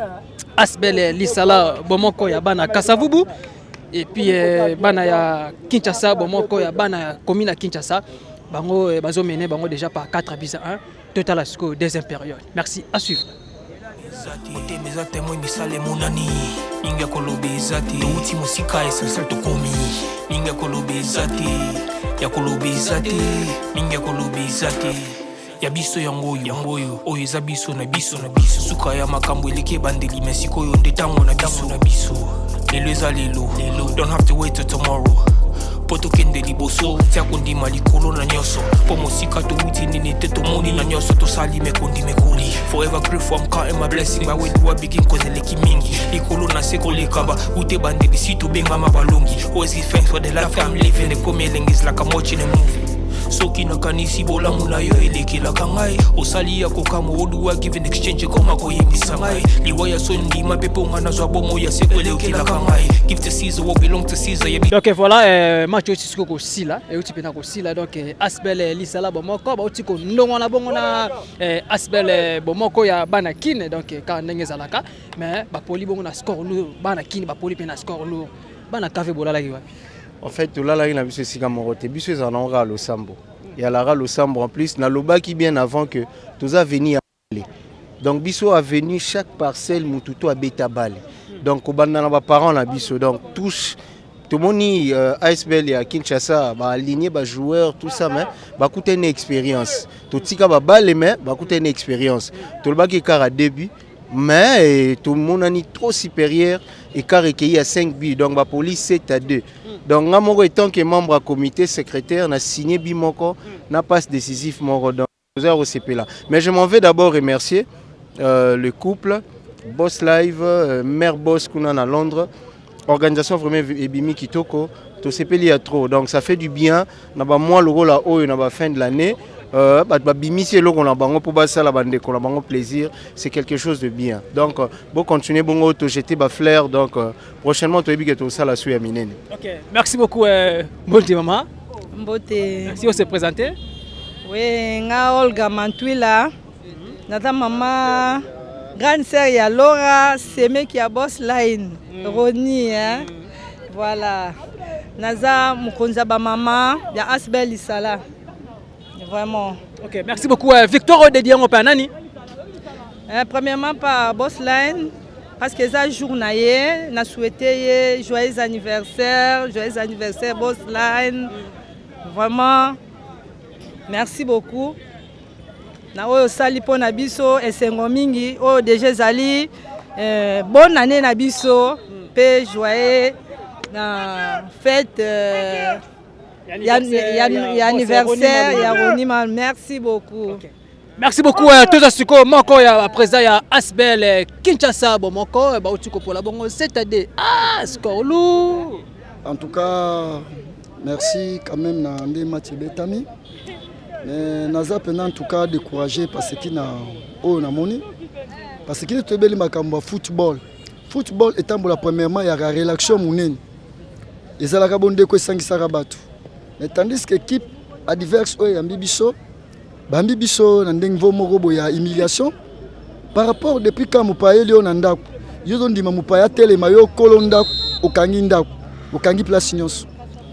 Asbel Lisala, Bomoko, il y a Bana Kasavubu. Et puis Bana ya Kinshasa, Bomoko, il y a Bana Komina Kinshasa. Bango bazo mené bango déjà par 4 buts à 1. Total score deuxième période. Merci, à suivre. Ya biso yangoyo oyo eza biso na biso suka ya makambo eleki bandeli mesiko yo ndetango na biso lelo eza lelo don't have to wait till tomorrow poto kende liboso tia kondima likolo na nyoso po mosika touti nini te tomoni na nyoso tosali mekondi mekoli forever grateful I'm counting my blessing by way to begin cause eleki mingi likolo na seko lekaba ute bandeli si to benga mabalongi always give thanks for the life I'm living the coming is like I'm watching a movie soki nakanisi bolamu na yo elekelaka ngai osali ya kokama oduwa given exchange koma koyebisa ngai liwa ya sondima mpe mpo nga nazwa bomo ya seko elekelaka ngai give to Caesar what belong to Caesar. Donc voilà, match aussi ko sila et uti pena ko sila donc Asbel Lisala bomoko ba uti ko ndongo na bongo na Asbel bomoko ya bana kine donc ka ndenge zalaka mais ba poli bongo na score lourd bana kine ba poli pena score lourd bana café bolala ki wapi. En fait, tout là, il a vu ce sika morote. Biso ils en ont ras Losambo. Il y a la ras Losambo en plus. Na loba qui bien avant que tous a venu à Balé. Donc biso a venu chaque parcelle mututo à beta Balé. Donc au bandana ba parents na biso donc touche tout le monde Asbel et à Kinshasa ba aligné ba joueurs tout ça mais ba coûter une expérience. Tout tika ba Balé mais ba coûter une expérience. Tout le bas qui car à début mais tout le monde est trop supérieur et car recueilli à 5 buts donc la police 7 à 2 donc moi étant que membre du comité secrétaire n'a signé bimoko n'a pas décisif mon donc là mais je m'en vais d'abord remercier le couple Boss Live Mère Boss qu'on a à Londres organisation vraiment ebimi kitoko to sepeli à trop donc ça fait du bien na ba moi le rôle à haut na ba fin de l'année bimisi eloko na bango po basala bandeko na bango plaisir c'est quelque chose de bien donc bon continuer bongo to jeter ba fleur donc prochainement to ebike to sala su ya minene. OK, merci beaucoup Mbote maman. Mbote. Merci de se présenter. Oui, nga Olga Mantwila. Nata maman grande sœur ya Laura, c'est mec qui a Boss Line. Roni hein. Voilà. Naza mukonza ba maman ya Asbel Lisala. Vraiment. OK, merci beaucoup. Victoire dédié au Panani. Premièrement par Boss Line parce que ça journalier, n'a souhaité joyeux anniversaire Boss Line. Vraiment merci beaucoup. Na oyo sali po na biso esengo mingi o déjà zali bonne année na biso pe joyeux na fête il y a anniversaire, il y a Ronima. Merci beaucoup. Okay. Merci beaucoup. Tous à ce que moko ya président ya Asbel Kinshasa bon moko ba utuko pour la bongo c'est-à-dire score lourd. En tout cas, merci quand même na ndé match betami. Mais naza pena en tout cas découragé parce qu'il na o na moni parce qu'il te beli makambo football. Football étant pour la premièrement il y a la relaxation munene. Ezalaka bonde ko sangisa batu. Mais tandis que l'équipe adverse est Bibiso, Bambibiso n'a pas de humiliation. Par rapport depuis quand Moupaye Léon Nandaku, ils ont dit que Moupaye tel et maillot Kolonda au Kangindaku, au Kangi Plasignos.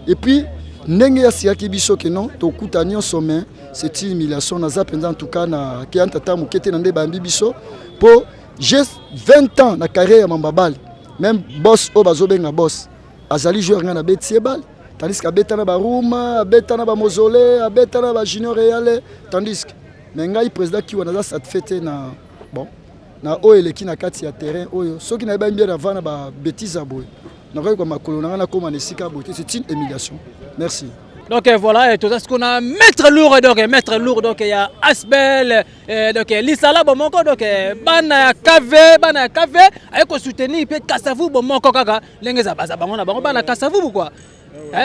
Et puis, Nengia Siaki Biso que non, to Koutanion sommet, c'est une humiliation. Naza pendant en tout cas, na Kiantata Moukete Nande Bambibiso, pour juste 20 ans na carrière à Mambabal, même boss au Bazobenga boss, Azali joueur na Betiebal. Tandis que Betana Baruma, Betana Mozole, Betana Junior Reale, tandis que Mengai président qui wana ça fête na bon na oyo qui na kati ya terrain oyo ceux qui na ba bien avant na ba bêtise aboy na ko ma kolona na ko manesika boté c'est une humiliation. Merci. Donc voilà, tout ça ce qu'on a maître lourd donc il y a Asbel donc Lisala bomoko donc bana KV avec soutenir peut Kasavu bomoko kaka lengeza baza bango na bango bana Kasavu pourquoi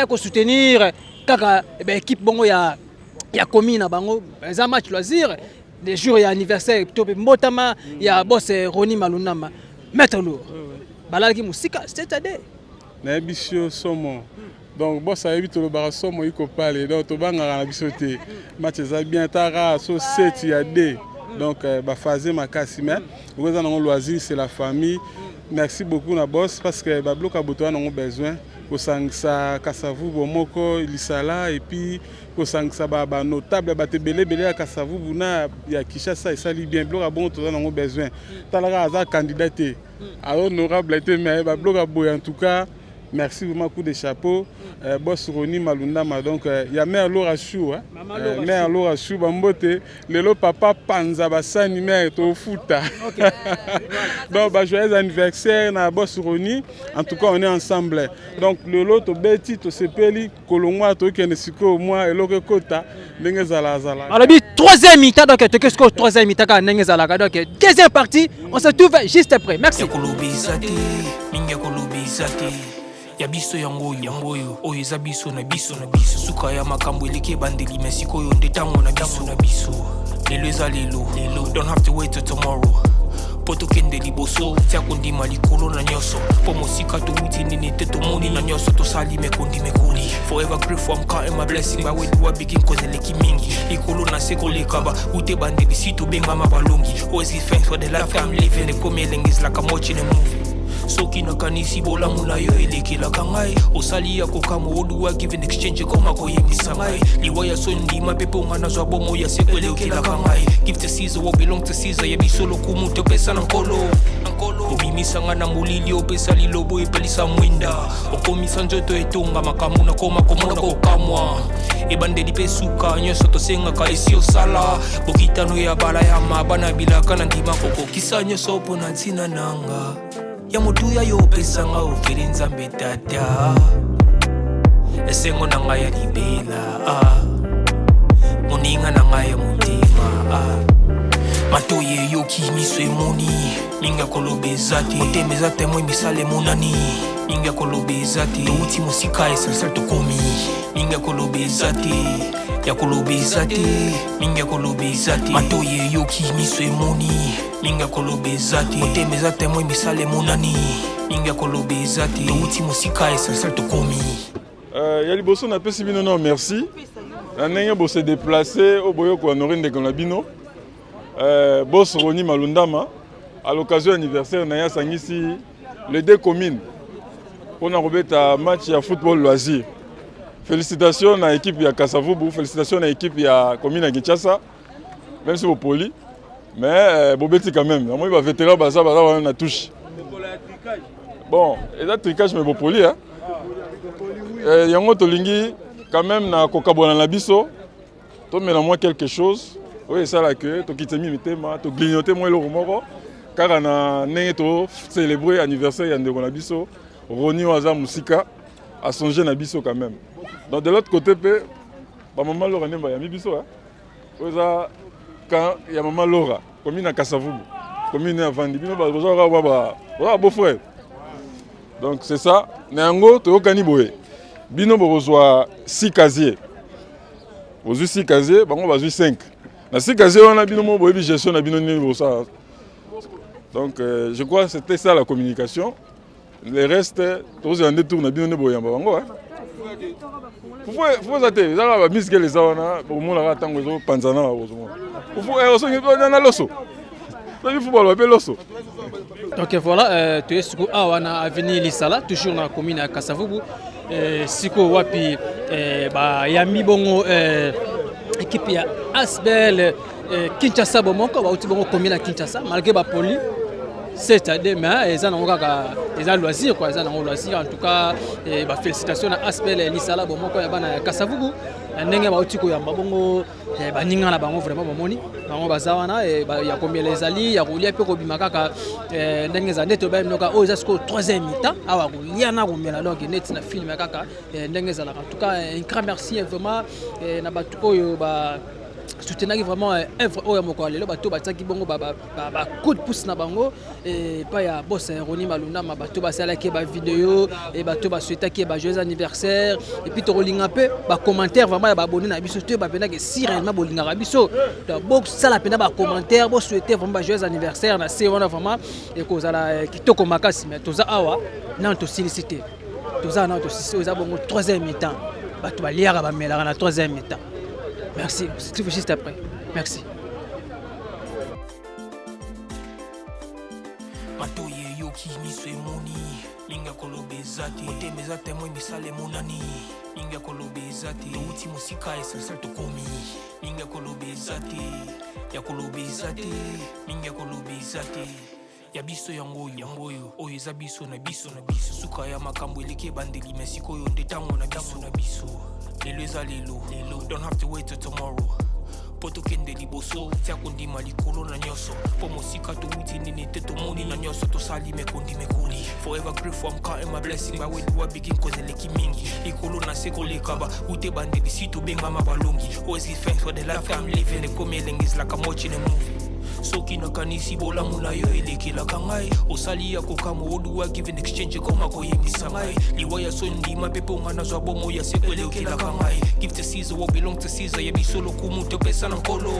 pour soutenir kaka équipe bongo ya komi na bango un match loisir des jours et anniversaire to mbotama ya boss Roni Malundama mettre lourd balaki musika c'est-à-dire na biso somo. Donc boss a évité le barasomo il parler donc to banga na biso te. Match ça bien tara so 7 ya D. Donc ba fazer makasi mais vous en loisir c'est la famille. Merci beaucoup na boss parce que ba bloc a besoin on besoin ko sangsa kasavu bomoko ilisala et puis ko sangsa ba notable ba tebele belé ya kasavu buna ya Kinshasa ça li bien bloc a bon to on besoin. Talaka za candidat à honorable été mais ba bloc a boy en tout cas. Merci vraiment coup de chapeau. Boss Roni Malundama donc il y a mère Laura Chou hein. Mère Laura Chou bambote le papa Panza basani mère to futa. Donc bah joyeux anniversaire na boss Roni. En tout cas on est ensemble. Donc le lot to beti to sepeli kolongwa to kene siko moi et loko kota ndenge zala. Alors bi troisième mi-temps donc qu'est-ce que troisième mi-temps ka ndenge zala donc deuxième partie on se trouve juste après. Merci. Ya biso yango oyo eza biso na biso suka ya makambo eleki bandeli mesiko oyo ndetango na biso lelo eza lelo don't have to wait till tomorrow poto kende liboso tia kondima likolo na nyoso po mosika to wuti nini te tomoni na nyoso to sali mekondi mekoli forever grateful I'm counting my blessing but when you are begin cause eleki mingi likolo na seko lekaba ute bandeli sito benga mabalongi always give thanks for the life I'm living the coming is like I'm watching a movie soki nakanisi bolamu na yo elekelaka ngai osali ya kokamo oduwa give in exchange koma koyebisa ngai liwa ya sondima pepe onga nazwa bomo ya seko elekelaka ngai give to Caesar what belong to Caesar ya bisolo kumu topesa na nkolo obimisanga na molili opesa lilobo epelisa mwinda okomisa nzoto etonga makamu na koma komona kokamwa ebandeli pe suka nyonso tosengaka esi osala bokitano ya bala ya mabana bilaka na ndima kokokisa nyonso mpo na ntina nanga ya motuya yo pesanga ofeli nzambe tata esengo na ngai ya libela moninga na ngai ya motima matoye yoki miso emoni minga kolobeza te motema eza temoi misala emonani minga kolobeza te touti mosika esalsal tokomi minga kolobeza te ya kolobeza te minga kolobeza te matoye yoki miso emoni minga kolobeza te motema eza temoi misala emonani minga kolobeza te touti mosika esalsal tokomi ya liboso napesi bino na merci na ndenge bose déplacer oboyo ko honorer ndeko na bino boss Roni Malundama à l'occasion anniversaire na ya sangisi les deux communes pour un match de football loisir. Félicitations à l'équipe de Kasavubu, félicitations à l'équipe de la commune de Kinshasa, même si vous poli, mais Bobeti quand même. Moi, il va vétéran, ça va la touche. Bon, et là, tricage, mais Bopoli. Il y a un autre lingi, quand même, na Kokabona Nabiso, tu mets moi quelque chose. Oui, ça là que tu quittes mi tema, tu grignotes moi le romoro, car on a célébré l'anniversaire de Nabiso. Roni Waza Musika a songé na biso quand même. Donc de l'autre côté, maman Laura n'est pas yami biso. Quand il y a maman Laura, commune à Kasavubu, commune à Vandibino, voilà beau frère. Donc c'est ça. Néango, tu es au Caniboé. Bino besoin 6 casiers. Vous avez 6 casiers, on va 5. Dans 6 casiers, on a bino mo boyebi gestion na bino ni ça. Donc je crois que c'était ça la communication. Les restes, tous les détours, nous avons bien bango. Faut acheter. Ça va misquer les awana. Pour moi, la ratango zo panzana. Faut on na loso. Il faut pas le loso. Ok voilà, tu es sur Awana avenue Lisala, toujours dans la commune à Kasavubu. Siko wapi ba yami bongo équipe ya Asbel Kinshasa bomoko ba uti bongo commune à Kinshasa malgré ba poli. C'est-à-dire mais ils ont loisir quoi, ils ont loisir en tout cas félicitations à Aspel Lisala bomoko ya bana Kasavubu ndenge ba utiko ya babongo baninga na bango vraiment bomoni bango bazawana ya combien les ali ya kulia pe ko bimaka ka ndenge za neto ba mnoka o jusqu'au 3e mi-temps awa kulia na kumela donc net na film kaka ndenge za en tout cas un grand merci vraiment na batu oyo ba soutenir vraiment œuvre oyo moko lelo bato bataki bongo ba coup de pouce na bango et pas ya boss Roni Malundama bato basala ke ba vidéo et bato ba souhaitaki ba joyeux anniversaire et puis to rolinga pe ba commentaire vraiment ya ba abonné na biso te ba pena ke si réellement bolinga biso donc box sala pena ba commentaire bo souhaiter vraiment ba joyeux anniversaire na c'est vraiment et kozala kitoko makasi mais toza awa na to solliciter toza na tosisi oza bongo 3e mi-temps bato baliaka bamelaka na 3e mi-temps. Merci, c'est juste après. Merci. Matoye yoki miswe moni linga kolobezati otemeza temwe misale monani linga kolobezati uti musika esasa tokomi linga kolobezati ya kolobezati linga kolobezati ya biso yangoyo oyo eza biso na biso suka ya makambo eleki bandeli mesikoyo nde tango na biso lelo eza lelo don't have to wait till tomorrow poto kende liboso tia kondima likolo na nyoso po mosika touti nini te tomoni na nyoso tosali mekondi mekoli forever grateful I'm counting my blessing by way do I begin cause eleki mingi likolo na seko lekaba ute bandeli si to benga mabalongi always give thanks for the life I'm living the coming is like I'm watching a movie soki nakanisi bolamu na yo elekelaka ngai osali ya kokama oduwa given exchange koma koyebisa ngai liwaya so ndima pepe onga nazwa bomo ya seko elekelaka ngai give to Caesar what belong to Caesar yebi solo kumu topesa na nkolo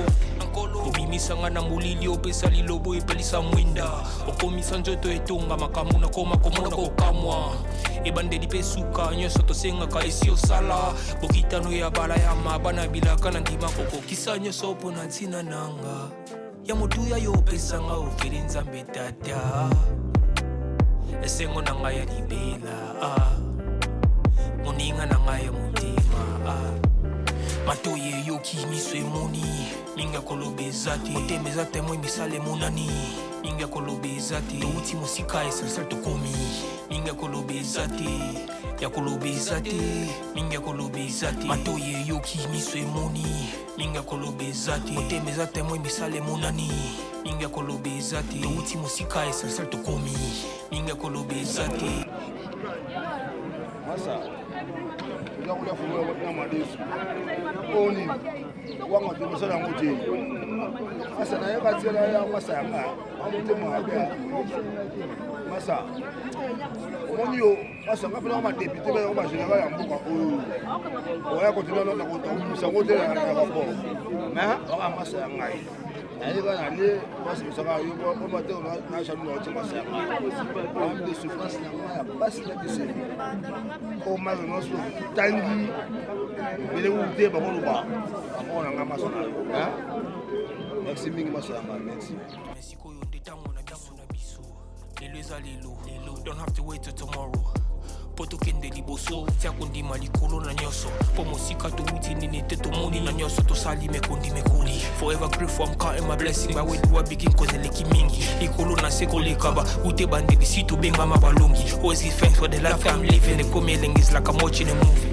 obimisa nga na molili opesa lilobo epelisa mwinda okomisa nzoto etonga makambo na koma komona kokamwa ebandeli mpe suka nyonso tosengaka esi osala bokitano ya bala ya mabana bilaka na ndima kokokisa nyonso mpo na ntina nanga ya motuya yo opesanga ofeli nzambe tata esengo na ngai ya libela moninga na ngai ya motema matoye yoki miso emoni minga kolobeza te otemeza temwe misale monani minga kolobeza te outi mosika esasa tokomi minga kolobeza te ya kolobeza te minga kolobeza te matoye yoki miso emoni minga kolobeza te otemeza temwe misale monani minga kolobeza te outi mosika esasa tokomi minga kolobeza te kuja funua kwa madesu oni wanga tumusana ngoje sasa na yeba tsela ya masanga amuto maga masa onyo masanga pela ma député ba ma général ya mboka oyo oya kotina na ko tamusa ngoje na ko na oka masanga ayeba na le basi bisaka yo ko mate na shalu na chima masanga am de souffrance na ya basi na kisi o ma no so tangi bele ute ba ko ba on a ngama sona hein merci mingi masanga merci mesiko yo ndetango na biso lelo eza lelo don't have to wait till tomorrow poto kende liboso tia kondima likolo na nyoso po mosika touti nini te tomoni na nyoso tosali mekondi mekoli forever grateful I'm counting my blessing by way do I begin cause eleki mingi likolo na seko lekaba ute bandeli si to benga mabalongi always give thanks for the life I'm living the coming is like I'm watching a movie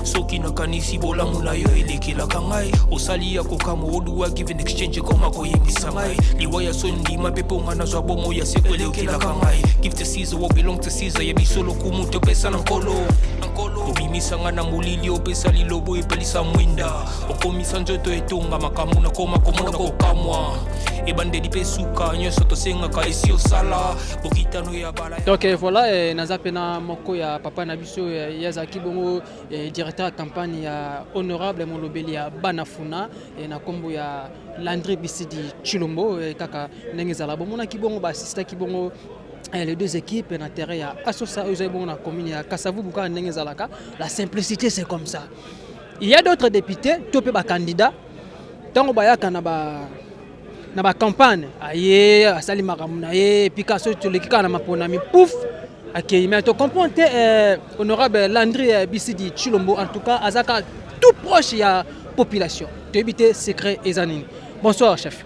soki nakanisi bolamu na yo elekelaka ngai osali ya kokama oduwa given exchange koma koyebisa ngai liwaya so ndima pepe onga nazwa bomo ya seko elekelaka ngai give to Caesar what belong to Caesar yebi solo kumu topesa na nkolo obimisa nga na molili opesa lilobo epelisa mwinda okomisa nzoto etonga makambo na koma komona kokamwa ebandeli mpe suka nyonso tosengaka esi osala bokitano ya bala donc voilà naza pena moko ya papa na biso yazaki bongo directeur ya campagne ya honorable molobeli ya banafuna na kombo ya Landry Bisidi Chilombo kaka ndenge ezala bomonaki bongo basistaki bongo les deux équipes na terrain ya Asosa Ouzebon na commune ya Kasavu Buka ndenge ezalaka. La simplicité c'est comme ça. Il y a d'autres députés topé ba candidat tango bayaka na ba campagne aye asali makamuna ye Picasso tolekika na maponami pouf akei mais to comprendre honorable Landry Bisidi Chilombo en tout cas azaka tout proche ya population to éviter secret ezanini. Bonsoir chef.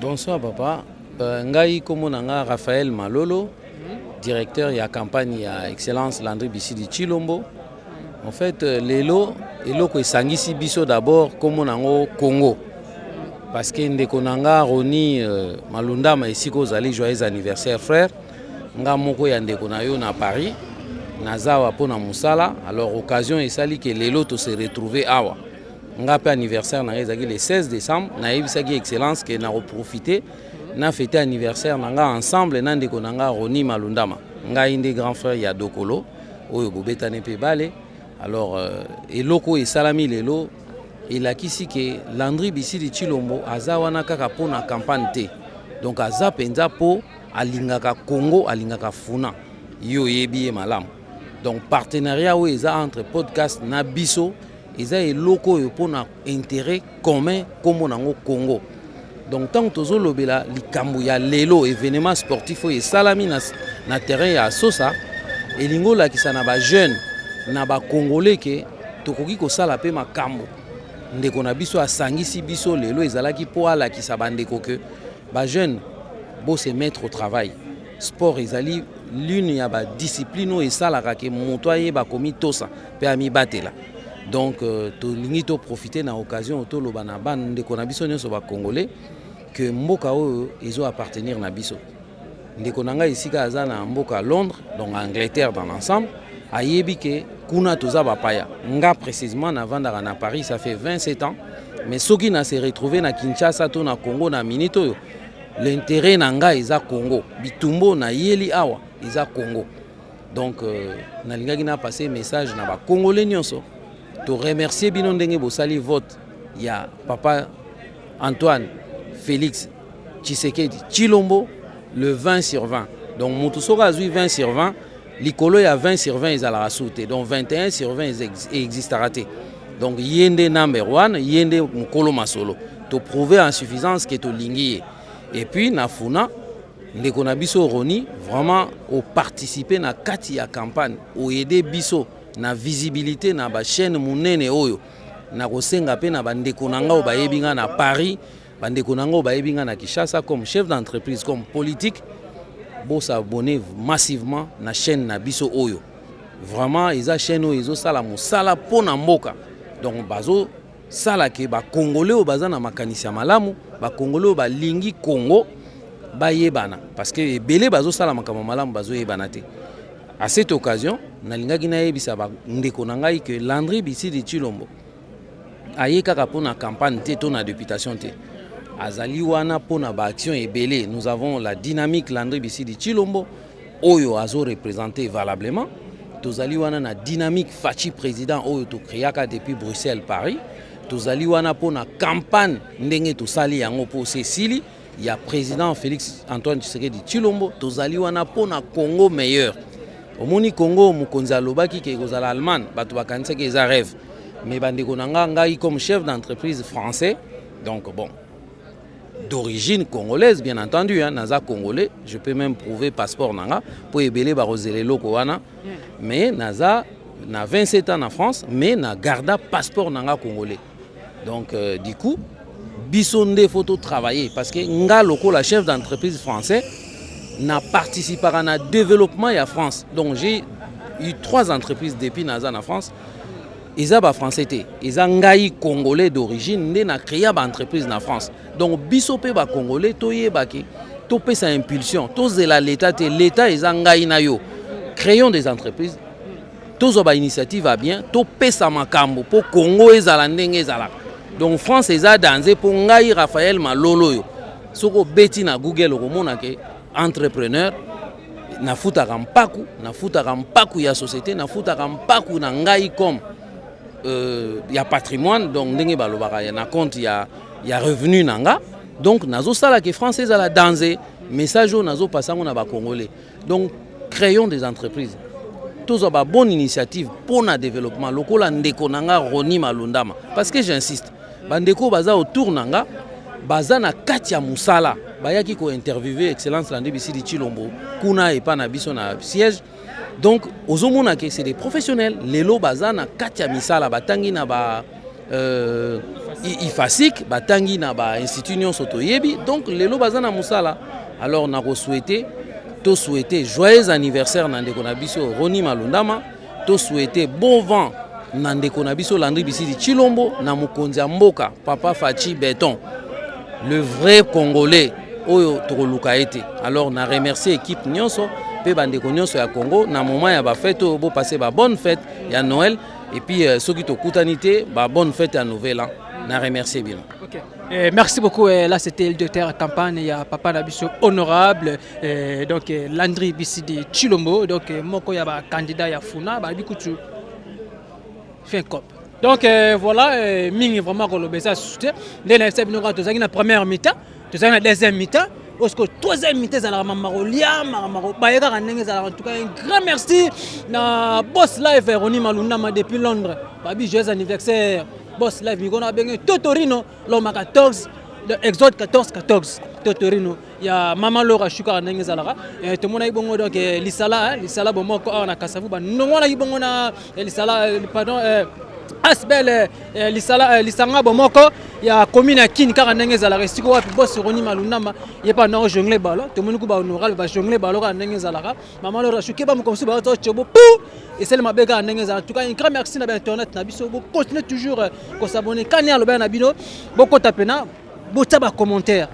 Bonsoir papa. Ngai komona nga Raphaël Malolo, directeur ya campagne ya Excellence Landry Bisidi Chilombo. En fait, lelo eloko esangisi biso d'abord komona ngo Congo. Parce que ndeko nanga Roni Malundama esiko zali joyeux anniversaire frère. Nga moko ya ndeko na yo na Paris. Nazawa pona musala. Alors occasion esali que lelo to se retrouver awa. Nga pe anniversaire na ezaki le 16 décembre na yebisaki Excellence que na reprofiter na fêté anniversaire nanga ensemble na ndeko nanga Roni Malundama nga inde grand frère ya Dokolo oyo bobetane pe bale. Alors eloko esalami lelo elakisi ke Landry Bisidi Chilombo aza wana kaka pona campagne te, donc aza penza po alingaka Congo alingaka funa yo yebi malamu. Donc partenariat où ils entre podcast na biso, ils ont locaux pour un intérêt commun comme au Congo. Donc tant que nous lobela likambo ya lelo événement sportif et salami na terrain ya sosa et lingola qui sana ba jeune na ba congolais que tokoki ko sala pe makambo ndeko na biso asangisi biso lelo ezalaki po ala ki sa bandeko que ba jeune bo se mettre au travail. Sport ezali l'une ya ba discipline et sala ka ke motoye ba komi tosa pe ami batela. Donc to lingi to profiter na occasion to loba na ban ndeko na biso nyonso ba congolais que mboka oyo ezo appartenir na biso. Ndeko nanga isika aza na mboka Londres, donc Angleterre dans l'ensemble, ayebi ke kuna toza bapaya. Nga précisément na vandaka na Paris, ça fait 27 ans, mais soki na se retrouver na Kinshasa to na Congo na minute oyo, l'intérêt nanga eza Congo. Bitumbo na yeli awa eza Congo. Donc na lingaki na passer message na ba congolais nyonso. To remercier bino ndenge bosali vote ya papa Antoine Félix Tshisekedi Tshilombo le 20 sur 20. Donc Moutoussora a 20 sur 20, l'Ikolo a 20 sur 20 ils allaient sauter. Donc 21 sur 20 ils existent raté. Donc yende number 1, yende Mukolo Masolo. To prouver en suffisance que to lingi. Et puis Nafuna, ndeko na biso Roni vraiment au participer na kati ya campagne, au aider biso na visibilité na ba chaîne munene oyo. Na kosenga pe na bandeko nanga o bayebinga na Paris. Bandeko nango bayebinga na Kinshasa comme chef d'entreprise, comme politique, bo s'abonner massivement na chaîne na biso oyo. Vraiment, ils chaîne oyo izo sala musala pona mboka. Donc bazo sala ke ba congolais o baza na makanisi ya malamu, ba congolais o ba lingi Congo ba yebana parce que belé bazo sala makama malamu bazo yebana te. À cette occasion, na lingaki na yebisa ba ndeko nangai que Landry Bisidi Tshilombo aye kaka pona campagne te to na députation te. Azali wana pona ba action ebele, nous avons la dynamique Landry Bisidi Tshilombo oyo azo représenter valablement. Tozali wana na dynamique Fachi président oyo to créaka depuis Bruxelles Paris. Tozali wana pona campagne ndenge to sali yango po Cécile, il y a président Félix Antoine Tshisekedi Tshilombo, tozali wana pona Congo meilleur. Omoni Congo mukonzi alobaki ke kozala Allemagne, bato bakanisa ke eza rêve. Mais bandeko nanga ngai comme chef d'entreprise français, donc bon, d'origine congolaise bien entendu, hein, naza congolais, je peux même prouver passeport nanga pour ebele barozele loko wana, mais naza na 27 ans en France, mais na garda passeport nanga congolais. Donc du coup, bisonde photo travailler parce que nga loko la chef d'entreprise français n'a participé à un développement en France. Donc j'ai eu 3 entreprises depuis naza en France. Ils sont français, ils sont congolais d'origine, ils ont créé une entreprise en France. Donc, bisope ba congolais, toye baki, topé sa impulsion, tozela l'État, l'État ils ont créons des entreprises, tozo ba initiative à bien, topé sa makambo pour Congo ezala ndenge ezala. Donc France eza danger pour ngai Raphaël Malolo yo. Soko beti na Google okomona ke entrepreneur na futa kampaku ya société, na futa kampaku na ngai comme y a patrimoine, donc ndenge balobaka ya na compte ya revenu nanga. Donc nazo sala que français à la danger, message nazo passango na ba congolais. Donc créons des entreprises. Tous ont une bonne initiative pour le développement local ndeko nanga Roni Malundama parce que j'insiste, bandeko baza autour nanga baza na kati ya musala bayaki ko interviewer excellence Landry Bisidi Tshilombo kuna et pas na biso na siège. Donc, ozomona que c'est des professionnels. Lelo bazana katia misala batangi na ba ifasik batangi na ba institut nyonso toyebi. Donc lelo bazana musala. Alors na souhaiter joyeux anniversaire na ndeko na biso Roni Malundama, to souhaiter bon vent na ndeko na biso Landry Bisidi Tshilombo na mokonzi ya mboka papa Fachi Béton, le vrai congolais oyo tokoluka ete. Alors na remercier équipe nyonso pe bandeko nyonso ya Congo na moment ya ba fête bo passer ba bonne fête ya Noël et puis soki to kutanité ba bonne fête ya Nouvel An. Na remercier bien. OK. Merci beaucoup. Là c'était le directeur campagne ya papa Nabiso honorable donc Landry Bisidi Tshilombo donc moko ya ba candidat ya Funa ba bikutu fin cop. Donc voilà mingi vraiment ko lobesa soutien. Dès la première mi-temps, tu sais la deuxième mi-temps Osco troisième mi-temps ezalaka mamako lia mamako bayekaka ndenge ezalaka. En tout cas un grand merci na Boss Live Roni Malundama depuis Londres. Babi joyeux anniversaire Boss Live mikona benge Totorino l'homme 14 de Exode 14 Totorino. Il y a Maman Laura Shuka ndenge ezalaka. Tout le monde a bongo donc lisala bomoko na Kasavu ba nongona ibongo na lisala pardon Asbel lisanga bomoko ya commune ya Kini kaka ndenge ezalaka siko wapi Boss Roni Malundama yepa na jongler ballon to moni ku ba honorable ba jongler ballon ka ndenge ezalaka Maman Laura Shuka ba mokomsu ba to chobo pou et c'est le mabega ndenge ezalaka. En tout cas un grand merci na internet na biso bo continuer toujours ko s'abonner kani aloba na bino boko tapena bota ba commentaire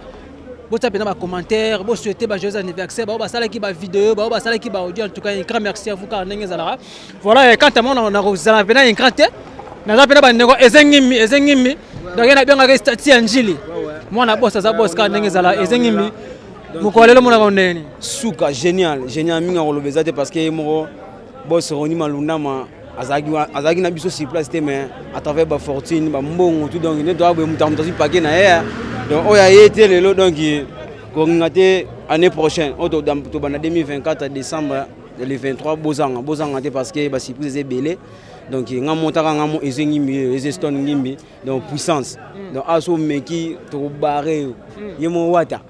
bota pena ba commentaire bo souhaiter ba joyeux anniversaire ba sala ki ba vidéo ba sala ki ba audio. En tout cas un grand merci à vous car ndenge ezalaka. Voilà quand à mon on a rozala pena un grand na pena ba ndeko ezengimi donc ena bien ga stati anjili mwana boss za boss ka ndenge ezala ezengimi mukolelo mona kondeni suka génial minga kolobeza te parce que moko Boss Roni Malundama azaki na biso sur place te mais à travers ba fortune ba mbongo tout donc ne doit ba mutamutazi paquet na ya donc oya yete lelo donc ko ngate année prochaine to bana 2024 décembre le 23 bozanga te parce que ba surprise est belé donc nga montaka nga mo ezengimi ezeston ngimbi donc puissance donc aso meki to baré yemo wata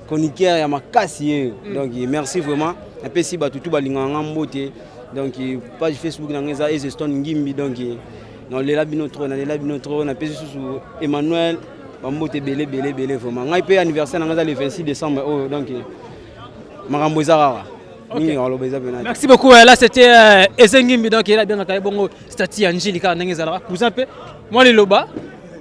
coniquer ya makasi donc merci vraiment et puis si ba tutu balinga nga mbote donc page Facebook na ngeza ezeston ngimbi donc non les labinotro na pesi sous Emmanuel bambote belé vraiment ngai pe anniversaire na ngeza le 26 décembre donc makambo ezara. Okay. Merci beaucoup. Là c'était Ezengimbi donc il a bien quand bongo stati Angelica ndenge ezalaka cousin pe moi le loba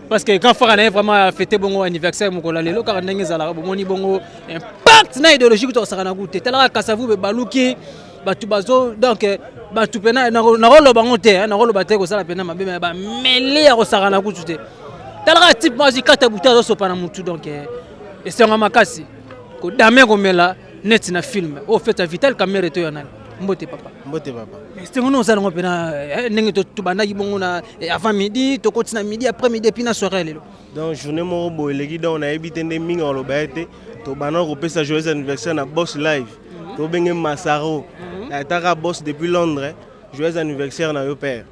parce que quand frère a vraiment fêté bongo anniversaire mokola lelo car ndenge ezalaka bomoni bongo impact na idéologique to sakana goûter tala Kasavu be baluki batu bazo donc batu pena na rolo bango te na rolo bate ko sala pena mabe ba mêler ya ko sakana goûter tala type moi kata buta zo sopana mutu donc et c'est un makasi ko dame ko mela net na film au fait vital caméra to yana mbote papa c'est ngono za ngo pena ndenge to bana yibongo na avant midi to kotina midi après midi puis na soirée lelo donc journée mo bo eleki donc na ebitende minga lo baete to bana ko pesa joyeux anniversaire na Boss Live to benge Masaro na taka Boss depuis Londres joyeux anniversaire na yo père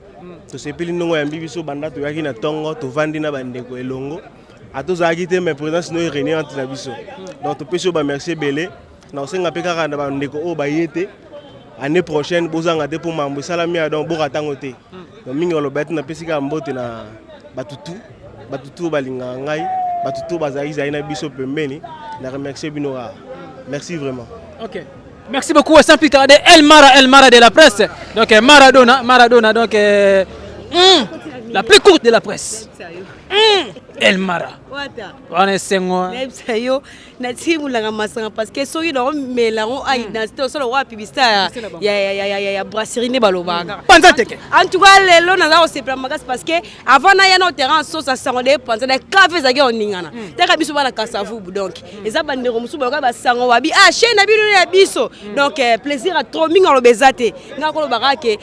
to sepeli ndongo ya mbibiso banda to yaki na tongo to vandi na bandeko elongo atozaki te mais présence no réunion entre na biso donc to peso ba merci belé na osenga pe kaka na bandeko o bayete année prochaine bozanga te pour mambo salami donc bokatango te donc mingi lo bet na pesika mbote na batutu balinga ngai batutu bazali zaina biso pembeni na remercier binora merci vraiment. OK, merci beaucoup sans plus tarder El Mara de la presse donc Maradona donc la plus courte de la presse El Mara on est sengo yo na timu la masanga parce que soki na melango a identité solo wa publicité ya brasserie ne balobanga panza teke en tout cas lelo na za se plamagas parce que avant na ya no terrain so sa sango de panza na café za go ningana teka biso bana Kasavu donc eza bandeko musu ba sango wabi chaîne na bino ya biso donc plaisir à trop minga lo bezate ngako ba ke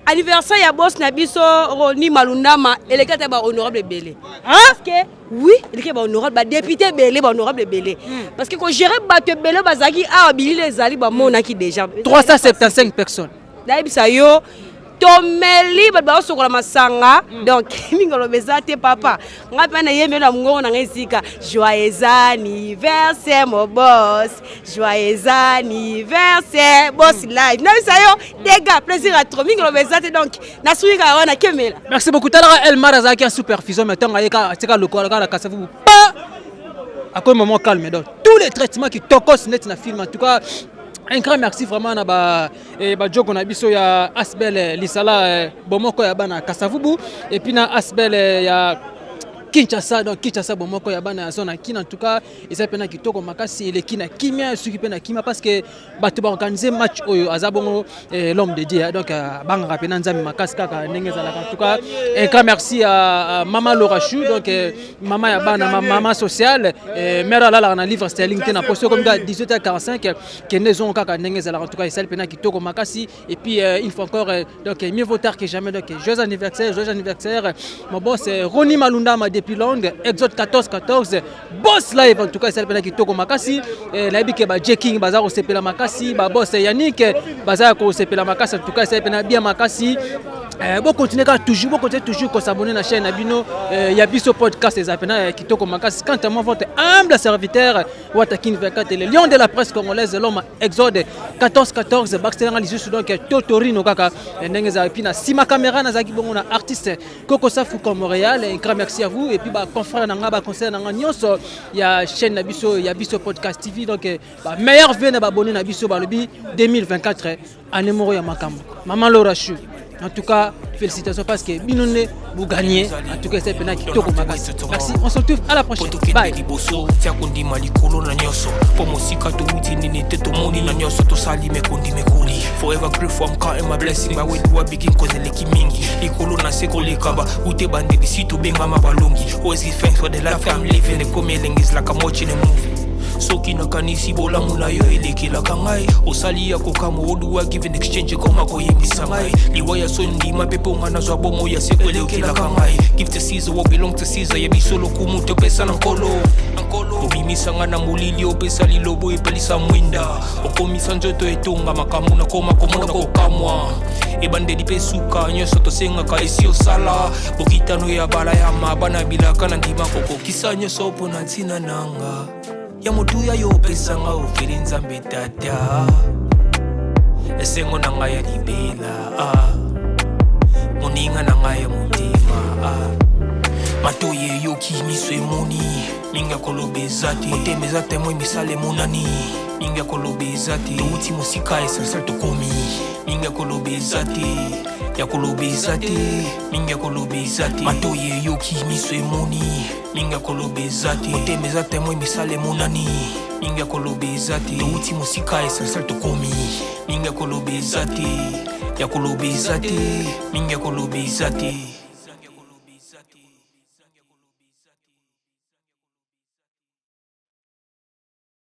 anniversaire ya boss na biso Roni Malundama elekata ba honorable belé parce que oui il est honorable ba député belé ba honorable belé parce que quand gérer bateau belé bazaki a bili les ali ba mona ki déjà 375 personnes daibisa yo tomeli ba sokola masanga donc mingolo bezate papa ngapa na yembe na mungo na ngesika joyeux anniversaire mon boss joyeux anniversaire Boss Live na bisa yo dégâts plaisir à trop mingolo bezate donc na suika wana kemela. Merci beaucoup tala El Mara zaki en supervision maintenant ayeka tika lokolo ka Kasavu pas à quoi moment calme donc tous les traitements qui tokos net na film en tout cas un grand merci vraiment na ba joko na biso ya Asbel lisala bomoko ya bana Kasavubu et puis na Asbel ya Kinshasa donc Kinshasa bomoko ya bana zona kina en tout cas et ça pena kitoko makasi le kina kimia suki pena kimia parce que bato ba organiser match oyo azabongo l'homme de Dieu donc banga pena nzami makasi kaka ndenge za en tout cas un grand merci à Maman Laura Chou donc maman ya bana maman sociale mère là na livre sterling na poste comme 18h45 que maison kaka ndenge za en tout cas ça pena kitoko makasi et puis il faut encore donc mieux vaut tard que jamais donc joyeux anniversaire mon boss Roni Malundama depuis Londres, Exode 14-14, Boss Live en tout cas, c'est le Kitoko Makasi, Nabi Keba Jeking, Bazar au Sepela Makasi, Boss Yannick, Bazar au Sepela Makasi, en tout cas, c'est le bien Makasi. Bon continuer toujours qu'on s'abonne à la chaîne Abino, il y a Bisso Podcast, les appels Kitoko Makasi, quant à moi, votre humble serviteur, Watakin 24, le lion de la presse congolaise, l'homme Exode 14-14, Baxter Alisus, donc Totori Nokaka, Nengeza, et puis Sima Caméra, Nazaki Bongo, artiste Koko Safouka Montréal, un grand merci à vous, et puis confrère Nanga, conseiller Nanga Nyos, il y a chaîne Nabiso, il y a Bisso Podcast TV, donc meilleur vœu d'abonner Nabiso Balobi 2024, Anemoro Yamakam, Maman Laura Chou. En tout cas, félicitations parce que Binone, vous gagnez. En tout cas, c'est Pena qui toque au magasin. Merci, on se retrouve à la prochaine. Bye. Forever grateful, I'm counting my blessing. But when do I begin cause the leki mingi? Ikolo na seko lekaba. Ute bande bisito benga mabalongi. Always give thanks for the life I'm living. The coming is like I'm watching a movie. Soki na kanisi bola muna yo elekela kangai osali ya kokamo oduwa give in exchange koma koyebisa ngai liwaya sondi mapepo ngana zwa bomo ya sekwelekela kangai give to Caesar what belong to Caesar ya bisolo kumuto pesa na nkolo obimisa ngana mulili opesa lilobo epelisa mwinda okomisa njoto etonga makamu na koma komona kokamwa ebande dipesuka nyoso tosengaka esi osala bokitano ya bala ya mabana bilaka na ndima kokokisa nyoso pona ntina nanga ya mutuya yo pesa nga ofiri nzambe tata esengo na nga ya libela moninga na nga ya mutima matoye yo kimiswe moni minga kolobeza te otemeza te moi misale monani minga kolobeza te touti musika esensal tokomi minga kolobeza te ya kolobeza te minga kolobeza te matoye yo kimiswe moni minga kolobeza te otemeza te moi misale monani minga kolobeza te touti musika esensal tokomi minga kolobeza te ya kolobeza te minga kolobeza te